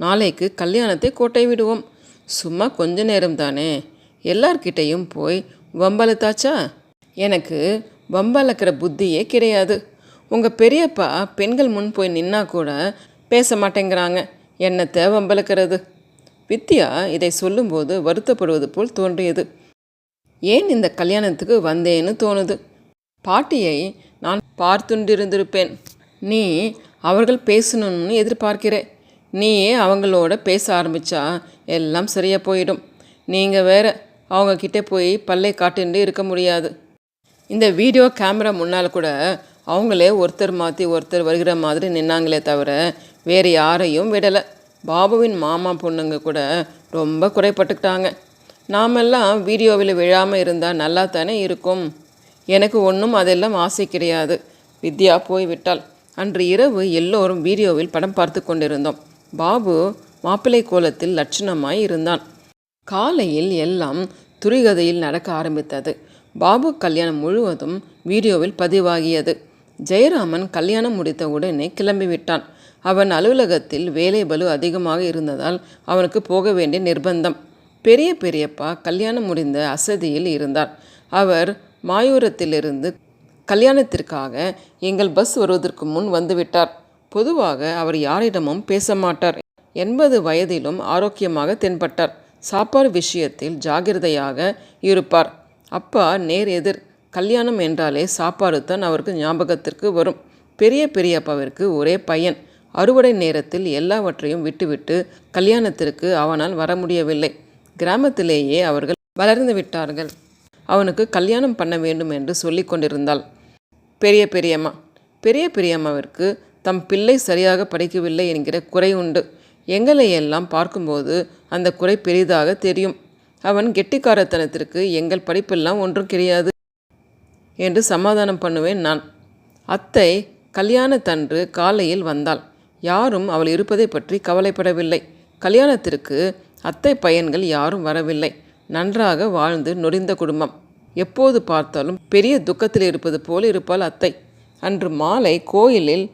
[SPEAKER 1] நாளைக்கு கல்யாணத்தை கோட்டை விடுவோம். சும்மா கொஞ்ச நேரம் தானே, எல்லார்கிட்டையும் போய் வம்பளத்தாச்சா? எனக்கு வம்பளக்கிற புத்தியே கிடையாது. உங்கள் பெரியப்பா பெண்கள் முன் போய் நின்னா கூட பேச மாட்டேங்கிறாங்க, என்னத்தை வம்பளக்கிறது? வித்யா இதை சொல்லும்போது வருத்தப்படுவது போல் தோன்றியது. ஏன் இந்த கல்யாணத்துக்கு வந்தேன்னு தோணுது. பாட்டியை நான் பார்த்துண்டிருந்திருப்பேன். நீ அவர்கள் பேசணும்னு எதிர்பார்க்கிறேன். நீயே அவங்களோட பேச ஆரம்பித்தா எல்லாம் சரியாக போயிடும். நீங்கள் வேற அவங்கக்கிட்ட போய் பல்லை காட்டுண்டு இருக்க முடியாது. இந்த வீடியோ கேமரா முன்னால் கூட அவங்களே ஒருத்தர் மாற்றி ஒருத்தர் வருகிற மாதிரி நின்னாங்களே தவிர வேறு யாரையும் விடலை. பாபுவின் மாமா பொண்ணுங்க கூட ரொம்ப குறைப்பட்டுக்கிட்டாங்க. நாமெல்லாம் வீடியோவில் விழாமல் இருந்தால் நல்லா தானே இருக்கும். எனக்கு ஒன்றும் அதெல்லாம் ஆசை கிடையாது. வித்யா போய்விட்டாள். அன்று இரவு எல்லோரும் வீடியோவில் படம் பார்த்து கொண்டிருந்தோம். பாபு மாப்பிள்ளை கோலத்தில் லட்சணமாய் இருந்தான். காலையில் எல்லாம் துரிகதையில் நடக்க ஆரம்பித்தது. பாபு கல்யாணம் முழுவதும் வீடியோவில் பதிவாகியது. ஜெயராமன் கல்யாணம் முடித்த உடனே கிளம்பிவிட்டான். அவன் அலுவலகத்தில் வேலை பளு அதிகமாக இருந்ததால் அவனுக்கு போக வேண்டிய நிர்பந்தம். பெரிய பெரியப்பா கல்யாணம் முடிந்த அசதியில் இருந்தார். அவர் மாயூரத்திலிருந்து கல்யாணத்திற்காக எங்கள் பஸ் வருவதற்கு முன் வந்துவிட்டார். பொதுவாக அவர் யாரிடமும் பேச மாட்டார். 80 வயதிலும் ஆரோக்கியமாக தென்பட்டார். சாப்பாடு விஷயத்தில் ஜாகிரதையாக இருப்பார். அப்பா நேர் எதிர். கல்யாணம் என்றாலே சாப்பாடு தான் அவருக்கு ஞாபகத்திற்கு வரும். பெரிய பெரியப்பாவிற்கு ஒரே பையன். அறுவடை நேரத்தில் எல்லாவற்றையும் விட்டுவிட்டு கல்யாணத்திற்கு அவனால் வர முடியவில்லை. கிராமத்திலேயே அவர்கள் வளர்ந்து விட்டார்கள். அவனுக்கு கல்யாணம் பண்ண வேண்டும் என்று சொல்லி கொண்டிருந்தாள் பெரிய பெரியம்மா. பெரிய பெரியம்மாவிற்கு தம் பிள்ளை சரியாக படிக்கவில்லை என்கிற குறை உண்டு. எங்களை எல்லாம் பார்க்கும்போது அந்த குறை பெரிதாக தெரியும். அவன் கெட்டிக்காரத்தனத்திற்கு எங்கள் படிப்பெல்லாம் ஒன்றும் கிடையாது என்று சமாதானம் பண்ணுவேன் நான். அத்தை கல்யாணத்தன்று காலையில் வந்தாள். யாரும் அவள் இருப்பதை பற்றி கவலைப்படவில்லை. கல்யாணத்திற்கு அத்தை பையன்கள் யாரும் வரவில்லை. நன்றாக வாழ்ந்து நொடிந்த குடும்பம். எப்போது பார்த்தாலும் பெரிய துக்கத்தில் இருப்பது போல் இருப்பாள் அத்தை. அன்று மாலை கோயிலில்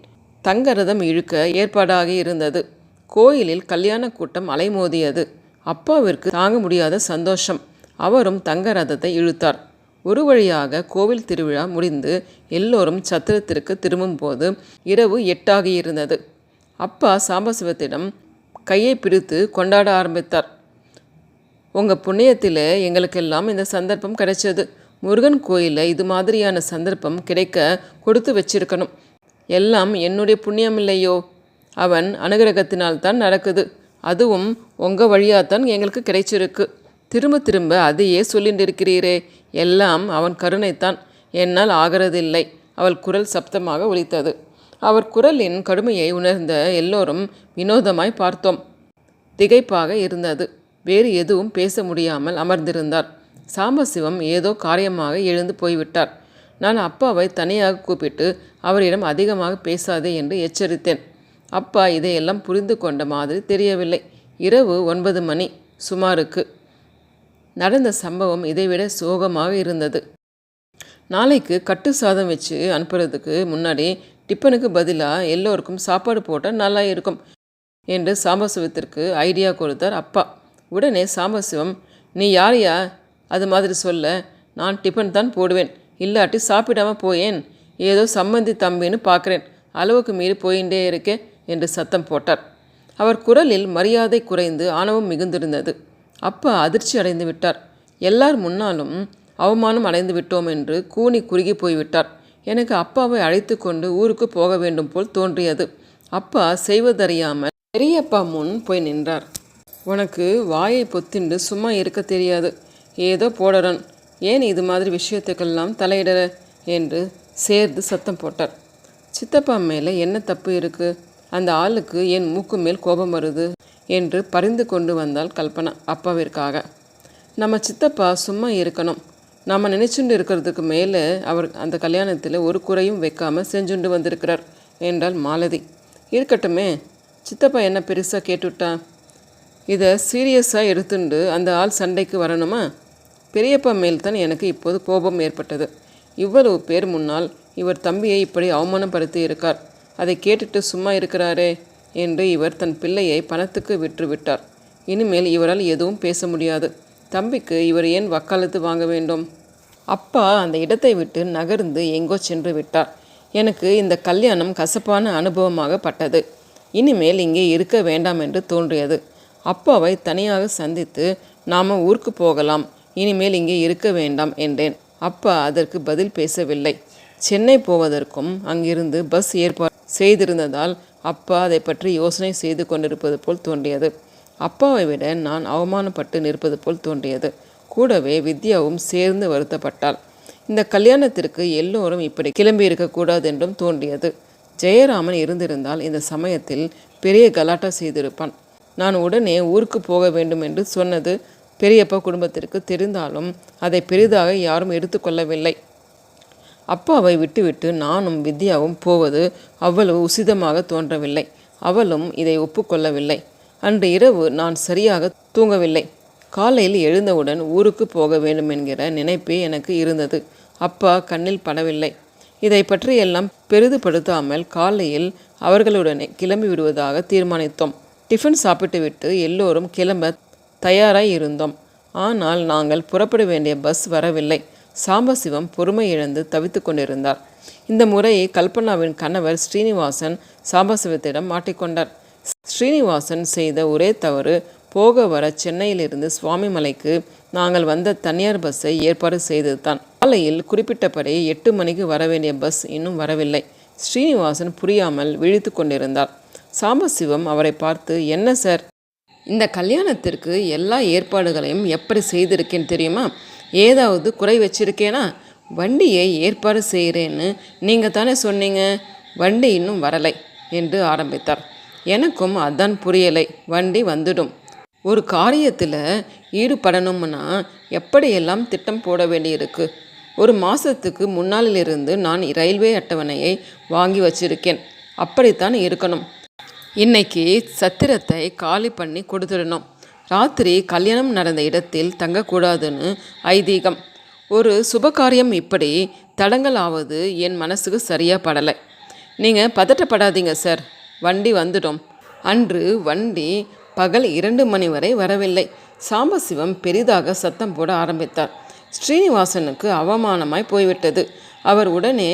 [SPEAKER 1] தங்க ரதம் இழுக்க ஏற்பாடாக இருந்தது. கோயிலில் கல்யாண கூட்டம் அலைமோதியது. அப்பாவிற்கு தாங்க முடியாத சந்தோஷம். அவரும் தங்க ரதத்தை இழுத்தார். ஒரு வழியாக கோவில் திருவிழா முடிந்து எல்லோரும் சத்திரத்திற்கு திரும்பும்போது இரவு 8 ஆகியிருந்தது. அப்பா சாம்பசிவத்திடம் கையை பிடித்து கொண்டாட ஆரம்பித்தார். உங்கள் புண்ணியத்தில் எங்களுக்கெல்லாம் இந்த சந்தர்ப்பம் கிடைச்சது. முருகன் கோயிலில் இது மாதிரியான சந்தர்ப்பம் கிடைக்க கொடுத்து வச்சிருக்கணும். எல்லாம் என்னுடைய புண்ணியம் இல்லையோ? அவன் அனுகிரகத்தினால்தான் நடக்குது. அதுவும் உங்கள் வழியாகத்தான் எங்களுக்கு கிடைச்சிருக்கு. திரும்ப திரும்ப அதையே சொல்லிட்டு இருக்கிறீரே. எல்லாம் அவன் கருணைத்தான். என்னால் ஆகிறதில்லை. அவள் குரல் சப்தமாக ஒலித்தது. அவர் குரலின் கடுமையை உணர்ந்த எல்லோரும் வினோதமாய் பார்த்தோம். திகைப்பாக இருந்தது. வேறு எதுவும் பேச முடியாமல் அமர்ந்திருந்தார். சாம்பசிவம் ஏதோ காரியமாக எழுந்து போய்விட்டார். நான் அப்பாவை தனியாக கூப்பிட்டு அவரிடம் அதிகமாக பேசாதே என்று எச்சரித்தேன். அப்பா இதையெல்லாம் புரிந்து கொண்ட மாதிரி தெரியவில்லை. இரவு 9 மணி சுமாருக்கு நடந்த சம்பவம் இதைவிட சோகமாக இருந்தது. நாளைக்கு கட்டு சாதம் வச்சு அனுப்புறதுக்கு முன்னாடி டிப்பனுக்கு பதிலாக எல்லோருக்கும் சாப்பாடு போட்டால் நல்லா இருக்கும் என்று சாம்பசிவத்திற்கு ஐடியா கொடுத்தார் அப்பா. உடனே சாம்பசிவம், நீ யாரையா அது மாதிரி சொல்ல? நான் டிஃபன் தான் போடுவேன், இல்லாட்டி சாப்பிடாம போயேன். ஏதோ சம்மந்தி தம்பின்னு பார்க்குறேன், அளவுக்கு மீறி போயிட்டே இருக்கே என்று சத்தம் போட்டார். அவர் குரலில் மரியாதை குறைந்து ஆணவம் மிகுந்திருந்தது. அப்பா அதிர்ச்சி அடைந்து விட்டார். எல்லார் முன்னாலும் அவமானம் அடைந்து விட்டோம் என்று கூனி குறுகி போய்விட்டார். எனக்கு அப்பாவை அழைத்து கொண்டு ஊருக்கு போக வேண்டும் போல் தோன்றியது. அப்பா செய்வதறியாமல் பெரியப்பா முன் போய் நின்றார். உனக்கு வாயை பொத்திண்டு சும்மா இருக்க தெரியாது. ஏதோ போடுறன், ஏன் இது மாதிரி விஷயத்துக்கெல்லாம் தலையிடற என்று சேர்ந்து சத்தம் போட்டார். சித்தப்பா மேலே என்ன தப்பு இருக்குது? அந்த ஆளுக்கு என் மூக்கு மேல் கோபம் வருது என்று பரிந்து கொண்டு வந்தால் கல்பனா அப்பாவிற்காக. நம்ம சித்தப்பா சும்மா இருக்கணும். நம்ம நினைச்சுண்டு இருக்கிறதுக்கு மேலே அவர் அந்த கல்யாணத்தில் ஒரு குறையும் வைக்காமல் செஞ்சுண்டு வந்திருக்கிறார் என்றால் மாலதி. இருக்கட்டுமே, சித்தப்பா என்ன பெருசாக கேட்டுவிட்டா? இதை சீரியஸாக எடுத்துண்டு அந்த ஆள் சண்டைக்கு வரணுமா? பெரியப்பா மேல் தான் எனக்கு இப்போது கோபம் ஏற்பட்டது. இவ்வளவு பேர் முன்னால் இவர் தம்பியை இப்படி அவமானப்படுத்தி இருக்கார். அதை கேட்டுட்டு சும்மா இருக்கிறாரே என்று இவர் தன் பிள்ளையை பணத்துக்கு விற்று விட்டார். இனிமேல் இவரால் எதுவும் பேச முடியாது. தம்பிக்கு இவர் ஏன் வக்காலத்து வாங்க வேண்டும்? அப்பா அந்த இடத்தை விட்டு நகர்ந்து எங்கோ சென்று விட்டார். எனக்கு இந்த கல்யாணம் கசப்பான அனுபவமாக பட்டது. இனிமேல் இங்கே இருக்க வேண்டாம் என்று தோன்றியது. அப்பாவை தனியாக சந்தித்து நாம் ஊருக்கு போகலாம், இனிமேல் இங்கே இருக்க வேண்டாம் என்றேன். அப்பா அதற்கு பதில் பேசவில்லை. சென்னை போவதற்கும் அங்கிருந்து பஸ் ஏற்பாடு செய்திருந்ததால் அப்பா அதை பற்றி யோசனை செய்து கொண்டிருப்பது போல் தோன்றியது. அப்பாவை விட நான் அவமானப்பட்டு நிற்பது போல் தோன்றியது. கூடவே வித்யாவும் சேர்ந்து வருத்தப்பட்டாள். இந்த கல்யாணத்திற்கு எல்லோரும் இப்படி கிளம்பி இருக்கக்கூடாது என்றும் தோன்றியது. ஜெயராமன் இருந்திருந்தால் இந்த சமயத்தில் பெரிய கலாட்டா செய்திருப்பான். நான் உடனே ஊருக்கு போக வேண்டும் என்று சொன்னது பெரியப்பா குடும்பத்திற்கு தெரிந்தாலும் அதை பெரிதாக யாரும் எடுத்துக்கொள்ளவில்லை. அப்பாவை விட்டுவிட்டு நானும் வித்யாவும் போவது அவ்வளவு உசிதமாக தோன்றவில்லை. அவளும் இதை ஒப்புக்கொள்ளவில்லை. அன்று இரவு நான் சரியாக தூங்கவில்லை. காலையில் எழுந்தவுடன் ஊருக்கு போக வேண்டும் என்கிற நினைப்பே எனக்கு இருந்தது. அப்பா கண்ணில் படவில்லை. இதை பற்றியெல்லாம் பெரிதுபடுத்தாமல் காலையில் அவர்களுடனே கிளம்பி விடுவதாக தீர்மானித்தோம். டிஃபன் சாப்பிட்டுவிட்டு எல்லோரும் கிளம்ப தயாராய் இருந்தோம். ஆனால் நாங்கள் புறப்பட வேண்டிய பஸ் வரவில்லை. சாம்பசிவம் பொறுமை இழந்து தவித்து கொண்டிருந்தார். இந்த முறையை கல்பனாவின் கணவர் ஸ்ரீனிவாசன் சாம்பசிவத்திடம் மாட்டிக்கொண்டார். ஸ்ரீனிவாசன் செய்த ஒரே தவறு போக வர சென்னையிலிருந்து சுவாமிமலைக்கு நாங்கள் வந்த தனியார் பஸ்ஸை ஏற்பாடு செய்தது தான். காலையில் குறிப்பிட்டபடி 8 மணிக்கு வர வேண்டிய பஸ் இன்னும் வரவில்லை. ஸ்ரீனிவாசன் புரியாமல் விழித்து கொண்டிருந்தார். சாம்பசிவம் அவரை பார்த்து, என்ன சார், இந்த கல்யாணத்திற்கு எல்லா ஏற்பாடுகளையும் எப்படி செய்திருக்கேன் தெரியுமா? ஏதாவது குறை வச்சிருக்கேனா? வண்டியை ஏற்பாடு செய்கிறேன்னு நீங்கள் தானே சொன்னீங்க, வண்டி இன்னும் வரலை என்று ஆரம்பித்தார். எனக்கும் அதான் புரியலை. வண்டி வந்துடும். ஒரு காரியத்தில் ஈடுபடணும்னா எப்படியெல்லாம் திட்டம் போட வேண்டியிருக்கு. ஒரு மாதத்துக்கு முன்னாலிலிருந்து நான் ரயில்வே அட்டவணையை வாங்கி வச்சிருக்கேன். அப்படித்தான் இருக்கணும். இன்னைக்கு சத்திரத்தை காலி பண்ணி கொடுத்துடணும். ராத்திரி கல்யாணம் நடந்த இடத்தில் தங்கக்கூடாதுன்னு ஐதீகம். ஒரு சுபகாரியம் இப்படி தடங்கலாவது என் மனசுக்கு சரியாக படலை. நீங்கள் பதட்டப்படாதீங்க சார், வண்டி வந்துடும். அன்று வண்டி பகல் 2 மணி வரை வரவில்லை. சாம்பசிவம் பெரிதாக சத்தம் போட ஆரம்பித்தார். ஸ்ரீனிவாசனுக்கு அவமானமாய் போய்விட்டது. அவர் உடனே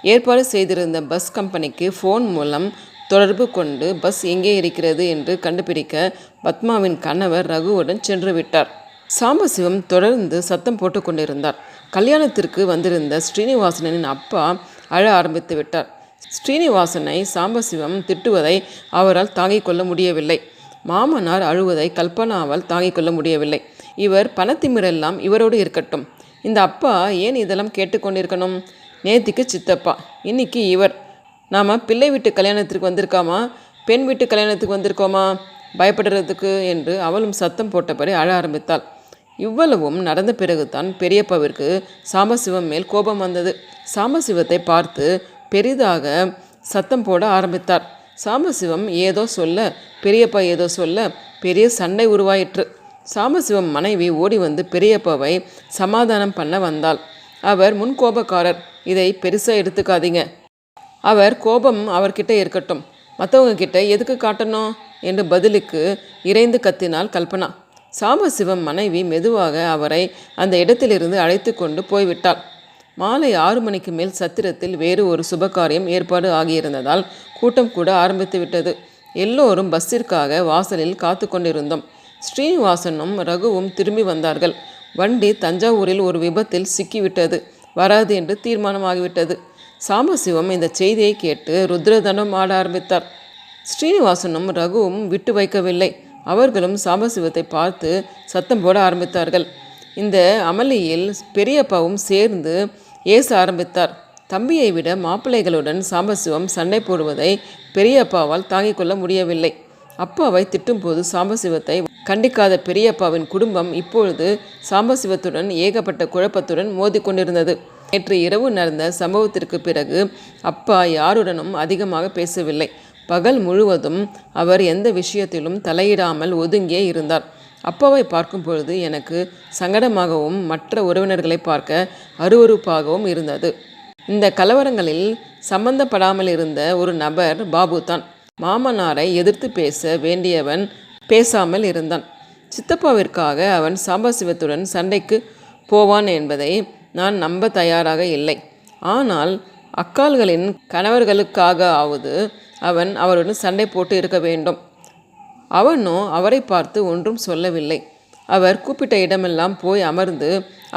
[SPEAKER 1] ஏற்பாடு செய்திருந்த பஸ் கம்பெனிக்கு ஃபோன் மூலம் தொடர்பு கொண்டு பஸ் எங்கே இருக்கிறது என்று கண்டுபிடிக்க பத்மாவின் கணவர் ரகுவுடன் சென்று விட்டார். சாம்பசிவம் தொடர்ந்து சத்தம் போட்டு கொண்டிருந்தார். கல்யாணத்திற்கு வந்திருந்த ஸ்ரீனிவாசனின் அப்பா அழ ஆரம்பித்து விட்டார். ஸ்ரீனிவாசனை சாம்பசிவம் திட்டுவதை அவரால் தாங்கிக் கொள்ள முடியவில்லை. மாமனார் அழுவதை கல்பனாவால் தாங்கிக் கொள்ள முடியவில்லை. இவர் பணத்திமிரெல்லாம் இவரோடு இருக்கட்டும். இந்த அப்பா ஏன் இதெல்லாம் கேட்டுக்கொண்டிருக்கணும்? நேத்திக்கு சித்தப்பா, இன்னைக்கு இவர். நாம் பிள்ளை வீட்டு கல்யாணத்திற்கு வந்திருக்காமா, பெண் வீட்டு கல்யாணத்துக்கு வந்திருக்கோமா பயப்படுறதுக்கு என்று அவளும் சத்தம் போட்டபடி அழ ஆரம்பித்தாள். இவ்வளவும் நடந்த பிறகுதான் பெரியப்பாவிற்கு சாம்பசிவம் மேல் கோபம் வந்தது. சாம்பசிவத்தை பார்த்து பெரிதாக சத்தம் போட ஆரம்பித்தார். சாம்பசிவம் ஏதோ சொல்ல, பெரியப்பா ஏதோ சொல்ல, பெரிய சண்டை உருவாயிற்று. சாம்பசிவம் மனைவி ஓடி வந்து பெரியப்பாவை சமாதானம் பண்ண வந்தாள். அவர் முன்கோபக்காரர், இதை பெருசாக எடுத்துக்காதீங்க. அவர் கோபம் அவர்கிட்ட இருக்கட்டும், மற்றவங்க கிட்ட எதுக்கு காட்டணும் என்று பதிலுக்கு இறைந்து கத்தினாள் கல்பனா. சாம்பசிவம் மனைவி மெதுவாக அவரை அந்த இடத்திலிருந்து அழைத்து கொண்டு போய்விட்டாள். மாலை 6 மணிக்கு மேல் சத்திரத்தில் வேறு ஒரு சுபகாரியம் ஏற்பாடு ஆகியிருந்ததால் கூட்டம் கூட ஆரம்பித்து விட்டது. எல்லோரும் பஸ்ஸிற்காக வாசலில் காத்து கொண்டிருந்தோம். ஸ்ரீனிவாசனும் ரகுவும் திரும்பி வந்தார்கள். வண்டி தஞ்சாவூரில் ஒரு விபத்தில் சிக்கிவிட்டது, வராது என்று தீர்மானமாகிவிட்டது. சாம்பசிவம் இந்த செய்தியை கேட்டு ருத்ரதண்டம் ஆட ஆரம்பித்தார். ஸ்ரீனிவாசனும் ரகுவும் விட்டு வைக்கவில்லை. அவர்களும் சாம்பசிவத்தை பார்த்து சத்தம் போட ஆரம்பித்தார்கள். இந்த அமளியில் பெரியப்பாவும் சேர்ந்து ஏச ஆரம்பித்தார். தம்பியை விட மாப்பிள்ளைகளுடன் சாம்பசிவம் சண்டை போடுவதை பெரியப்பாவால் தாங்கிக் கொள்ள முடியவில்லை. அப்பாவை திட்டும்போது சாம்பசிவத்தை கண்டிக்காத பெரியப்பாவின் குடும்பம் இப்பொழுது சாம்பசிவத்துடன் ஏகப்பட்ட குழப்பத்துடன் மோதிக்கொண்டிருந்தது. நேற்று இரவு நடந்த சம்பவத்திற்கு பிறகு அப்பா யாருடனும் அதிகமாக பேசவில்லை. பகல் முழுவதும் அவர் எந்த விஷயத்திலும் தலையிடாமல் ஒதுங்கியே இருந்தார். அப்பாவை பார்க்கும் பொழுது எனக்கு சங்கடமாகவும் மற்ற உறவினர்களை பார்க்க அருவருப்பாகவும் இருந்தது. இந்த கலவரங்களில் சம்பந்தப்படாமல் இருந்த ஒரு நபர் பாபு தான். மாமனாரை எதிர்த்து பேச வேண்டியவன் பேசாமல் இருந்தான். சித்தப்பாவிற்காக அவன் சாம்பசிவத்துடன் சண்டைக்கு போவான் என்பதை நான் நம்ப தயாராக இல்லை. ஆனால் அக்கால்களின் கணவர்களுக்காகவாவது அவன் அவருடன் சண்டை போட்டு இருக்க வேண்டும். அவனோ அவரை பார்த்து ஒன்றும் சொல்லவில்லை. அவர் கூப்பிட்ட இடமெல்லாம் போய் அமர்ந்து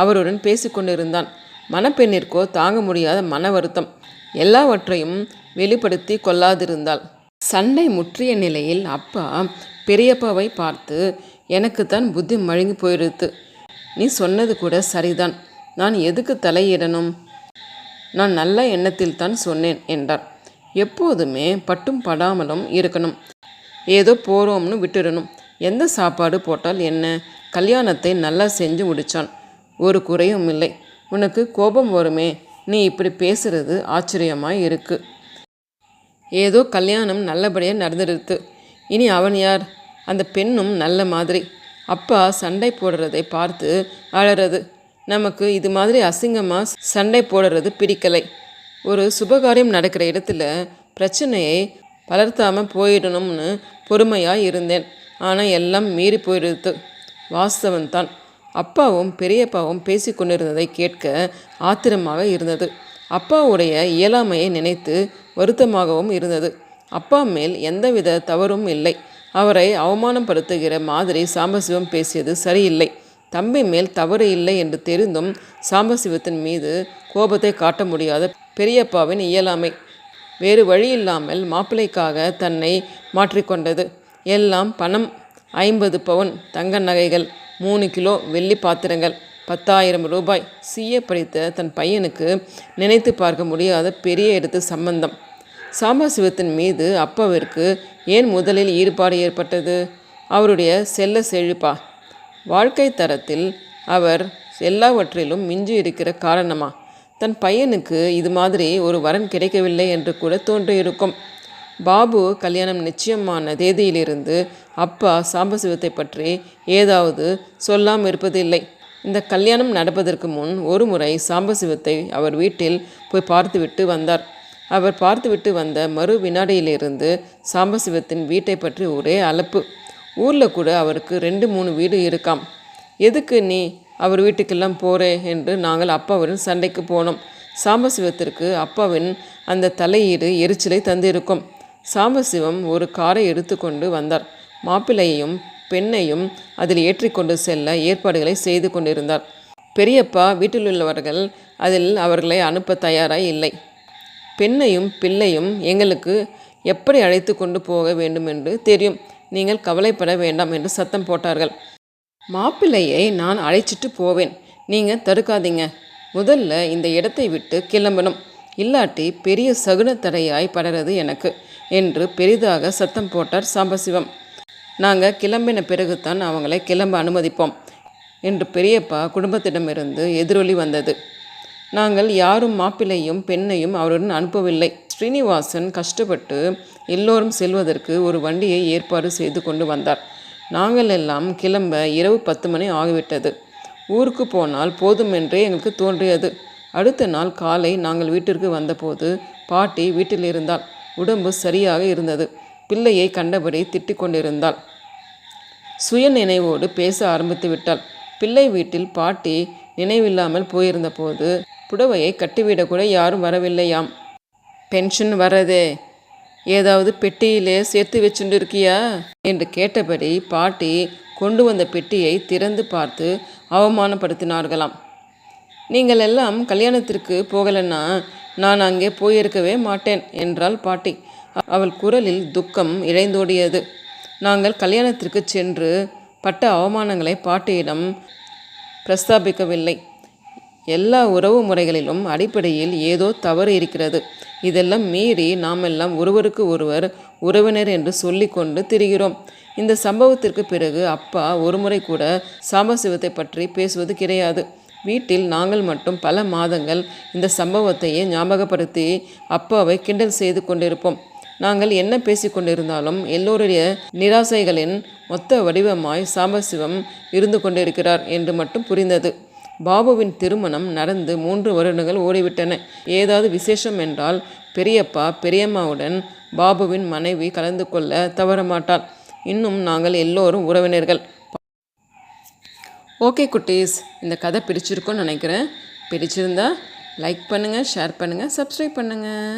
[SPEAKER 1] அவருடன் பேசிக்கொண்டிருந்தான். மணப்பெண்ணிற்கோ தாங்க முடியாத மன வருத்தம். எல்லாவற்றையும் வெளிப்படுத்தி கொள்ளாதிருந்தாள். சண்டை முற்றிய நிலையில் அப்பா பெரியப்பாவை பார்த்து, எனக்குத்தான் புத்தி மழுங்கி போயிடுத்து. நீ சொன்னது கூட சரிதான். நான் எதுக்கு தலையிடணும்? நான் நல்ல எண்ணத்தில் தான் சொன்னேன் என்றார். எப்போதுமே பட்டும் படாமலும் இருக்கணும். ஏதோ போகிறோம்னு விட்டுடணும். எந்த சாப்பாடு போட்டால் என்ன? கல்யாணத்தை நல்லா செஞ்சு முடித்தான். ஒரு குறையும் இல்லை. உனக்கு கோபம் வருமே. நீ இப்படி பேசுறது ஆச்சரியமாய் இருக்கு. ஏதோ கல்யாணம் நல்லபடியாக நடந்துடுத்து. இனி அவன் யார்? அந்த பெண்ணும் நல்ல மாதிரி. அப்பா சண்டை போடுறதை பார்த்து அழறது. நமக்கு இது மாதிரி அசிங்கமாக சண்டை போடுறது பிடிக்கலை. ஒரு சுபகாரியம் நடக்கிற இடத்துல பிரச்சனையை வளர்த்தாமல் போயிடணும்னு பொறுமையாக இருந்தேன். ஆனால் எல்லாம் மீறி போயிடுது. வாஸ்தவன்தான். அப்பாவும் பெரியப்பாவும் பேசி கொண்டிருந்ததை கேட்க ஆத்திரமாக இருந்தது. அப்பாவுடைய இயலாமையை நினைத்து வருத்தமாகவும் இருந்தது. அப்பா மேல் எந்தவித தவறும் இல்லை. அவரை அவமானப்படுத்துகிற மாதிரி சாம்பசிவம் பேசியது சரியில்லை. தம்பி மேல் தவறு இல்லை என்று தெரிந்தும் சாம்பசிவத்தின் மீது கோபத்தை காட்ட முடியாத பெரியப்பாவின் இயலாமை வேறு வழியில்லாமல் மாப்பிள்ளைக்காக தன்னை மாற்றிக்கொண்டது. எல்லாம் பணம். 50 பவுன் தங்க நகைகள், 3 கிலோ வெள்ளி பாத்திரங்கள், 10,000 ரூபாய். CA படித்த தன் பையனுக்கு நினைத்து பார்க்க முடியாத பெரிய இடத்து சம்பந்தம். சாம்பசிவத்தின் மீது அப்பாவிற்கு ஏன் முதலில் ஈடுபாடு ஏற்பட்டது? அவருடைய செல்ல செழிப்பா? வாழ்க்கை தரத்தில் அவர் எல்லாவற்றிலும் மிஞ்சி இருக்கிற காரணமா? தன் பையனுக்கு இது மாதிரி ஒரு வரன் கிடைக்கவில்லை என்று கூட தோன்றியிருக்கும். பாபு கல்யாணம் நிச்சயமான தேதியிலிருந்து அப்பா சாம்பசிவத்தை பற்றி ஏதாவது சொல்லாமல் இருப்பதில்லை. இந்த கல்யாணம் நடப்பதற்கு முன் ஒரு முறை சாம்பசிவத்தை அவர் வீட்டில் போய் பார்த்துவிட்டு வந்தார். அவர் பார்த்துவிட்டு வந்த மறு வினாடியிலிருந்து சாம்பசிவத்தின் வீட்டை பற்றி ஒரே அலப்பு. ஊரில் கூட அவருக்கு 2-3 வீடு இருக்காம். எதுக்கு நீ அவர் வீட்டுக்கெல்லாம் போகிறே என்று நாங்கள் அப்பாவுடன் சண்டைக்கு போனோம். சாம்பசிவத்திற்கு அப்பாவின் அந்த தலையீடு எரிச்சலை தந்திருக்கும். சாம்பசிவம் ஒரு காரை எடுத்துக்கொண்டு வந்தார். மாப்பிள்ளையையும் பெண்ணையும் அதில் ஏற்றிக்கொண்டு செல்ல ஏற்பாடுகளை செய்து கொண்டிருந்தார். பெரியப்பா வீட்டிலுள்ளவர்கள் அதில் அவர்களை அனுப்ப தயாராய் இல்லை. பெண்ணையும் பிள்ளையும் எங்களுக்கு எப்படி அழைத்து கொண்டு போக வேண்டும் என்று தெரியும். நீங்கள் கவலைப்பட வேண்டாம் என்று சத்தம் போட்டார்கள். மாப்பிள்ளையை நான் அழைச்சிட்டு போவேன். நீங்கள் தடுக்காதீங்க. முதல்ல இந்த இடத்தை விட்டு கிளம்பணும். இல்லாட்டி பெரிய சகுனத்தடையாய் படறது எனக்கு என்று பெரிதாக சத்தம் போட்டார் சாம்பசிவம். நாங்கள் கிளம்பின பிறகுதான் அவங்களை கிளம்ப அனுமதிப்போம் என்று பெரியப்பா குடும்பத்திடமிருந்து எதிரொலி வந்தது. நாங்கள் யாரும் மாப்பிள்ளையும் பெண்ணையும் அவருடன் அனுப்பவில்லை. ஸ்ரீனிவாசன் கஷ்டப்பட்டு எல்லோரும் செல்வதற்கு ஒரு வண்டியை ஏற்பாடு செய்து கொண்டு வந்தார். நாங்கள் எல்லாம் கிளம்ப இரவு 10 மணி ஆகிவிட்டது. ஊருக்கு போனால் போதுமென்றே எங்களுக்கு தோன்றியது. அடுத்த நாள் காலை நாங்கள் வீட்டிற்கு வந்தபோது பாட்டி வீட்டில் இருந்தாள். உடம்பு சரியாக இருந்தது. பிள்ளையை கண்டபடி திட்டிக் கொண்டிருந்தாள். சுய நினைவோடு பேச ஆரம்பித்து விட்டாள். பிள்ளை வீட்டில் பாட்டி நினைவில்லாமல் போயிருந்த போது புடவையை கட்டிவிடக்கூட யாரும் வரவில்லையாம். பென்ஷன் வரதே, ஏதாவது பெட்டியிலே சேர்த்து வச்சுட்டு இருக்கியா என்று கேட்டபடி பாட்டி கொண்டு வந்த பெட்டியை திறந்து பார்த்து அவமானப்படுத்தினார்களாம். நீங்கள் எல்லாம் கல்யாணத்திற்கு போகலன்னா நான் அங்கே போயிருக்கவே மாட்டேன் என்றாள் பாட்டி. அவள் குரலில் துக்கம் இழைந்தோடியது. நாங்கள் கல்யாணத்திற்கு சென்று பட்ட அவமானங்களை பாட்டியிடம் பிரஸ்தாபிக்கவில்லை. எல்லா உறவு முறைகளிலும் அடிப்படையில் ஏதோ தவறு இருக்கிறது. இதெல்லாம் மீறி நாமெல்லாம் ஒருவருக்கு ஒருவர் உறவினர் என்று சொல்லி கொண்டு திரிகிறோம். இந்த சம்பவத்திற்கு பிறகு அப்பா ஒருமுறை கூட சாம்பசிவத்தை பற்றி பேசுவது கிடையாது. வீட்டில் நாங்கள் மட்டும் பல மாதங்கள் இந்த சம்பவத்தையே ஞாபகப்படுத்தி அப்பாவை கிண்டல் செய்து கொண்டிருப்போம். நாங்கள் என்ன பேசிக்கொண்டிருந்தாலும் எல்லோருடைய நிராசைகளின் மொத்த வடிவமாய் சாம்பசிவம் இருந்து கொண்டிருக்கிறார் என்று மட்டும் புரிந்தது. பாபுவின் திருமணம் நடந்து 3 வருடங்கள் ஓடிவிட்டன. ஏதாவது விசேஷம் என்றால் பெரியப்பா பெரியம்மாவுடன் பாபுவின் மனைவி கலந்து கொள்ள தவறமாட்டாள். இன்னும் நாங்கள் எல்லோரும் உறவினர்கள். ஓகே குட்டீஸ், இந்த கதை பிடிச்சிருக்குன்னு நினைக்கிறேன். பிடிச்சிருந்தா லைக் பண்ணுங்கள், ஷேர் பண்ணுங்கள், சப்ஸ்கிரைப் பண்ணுங்கள்.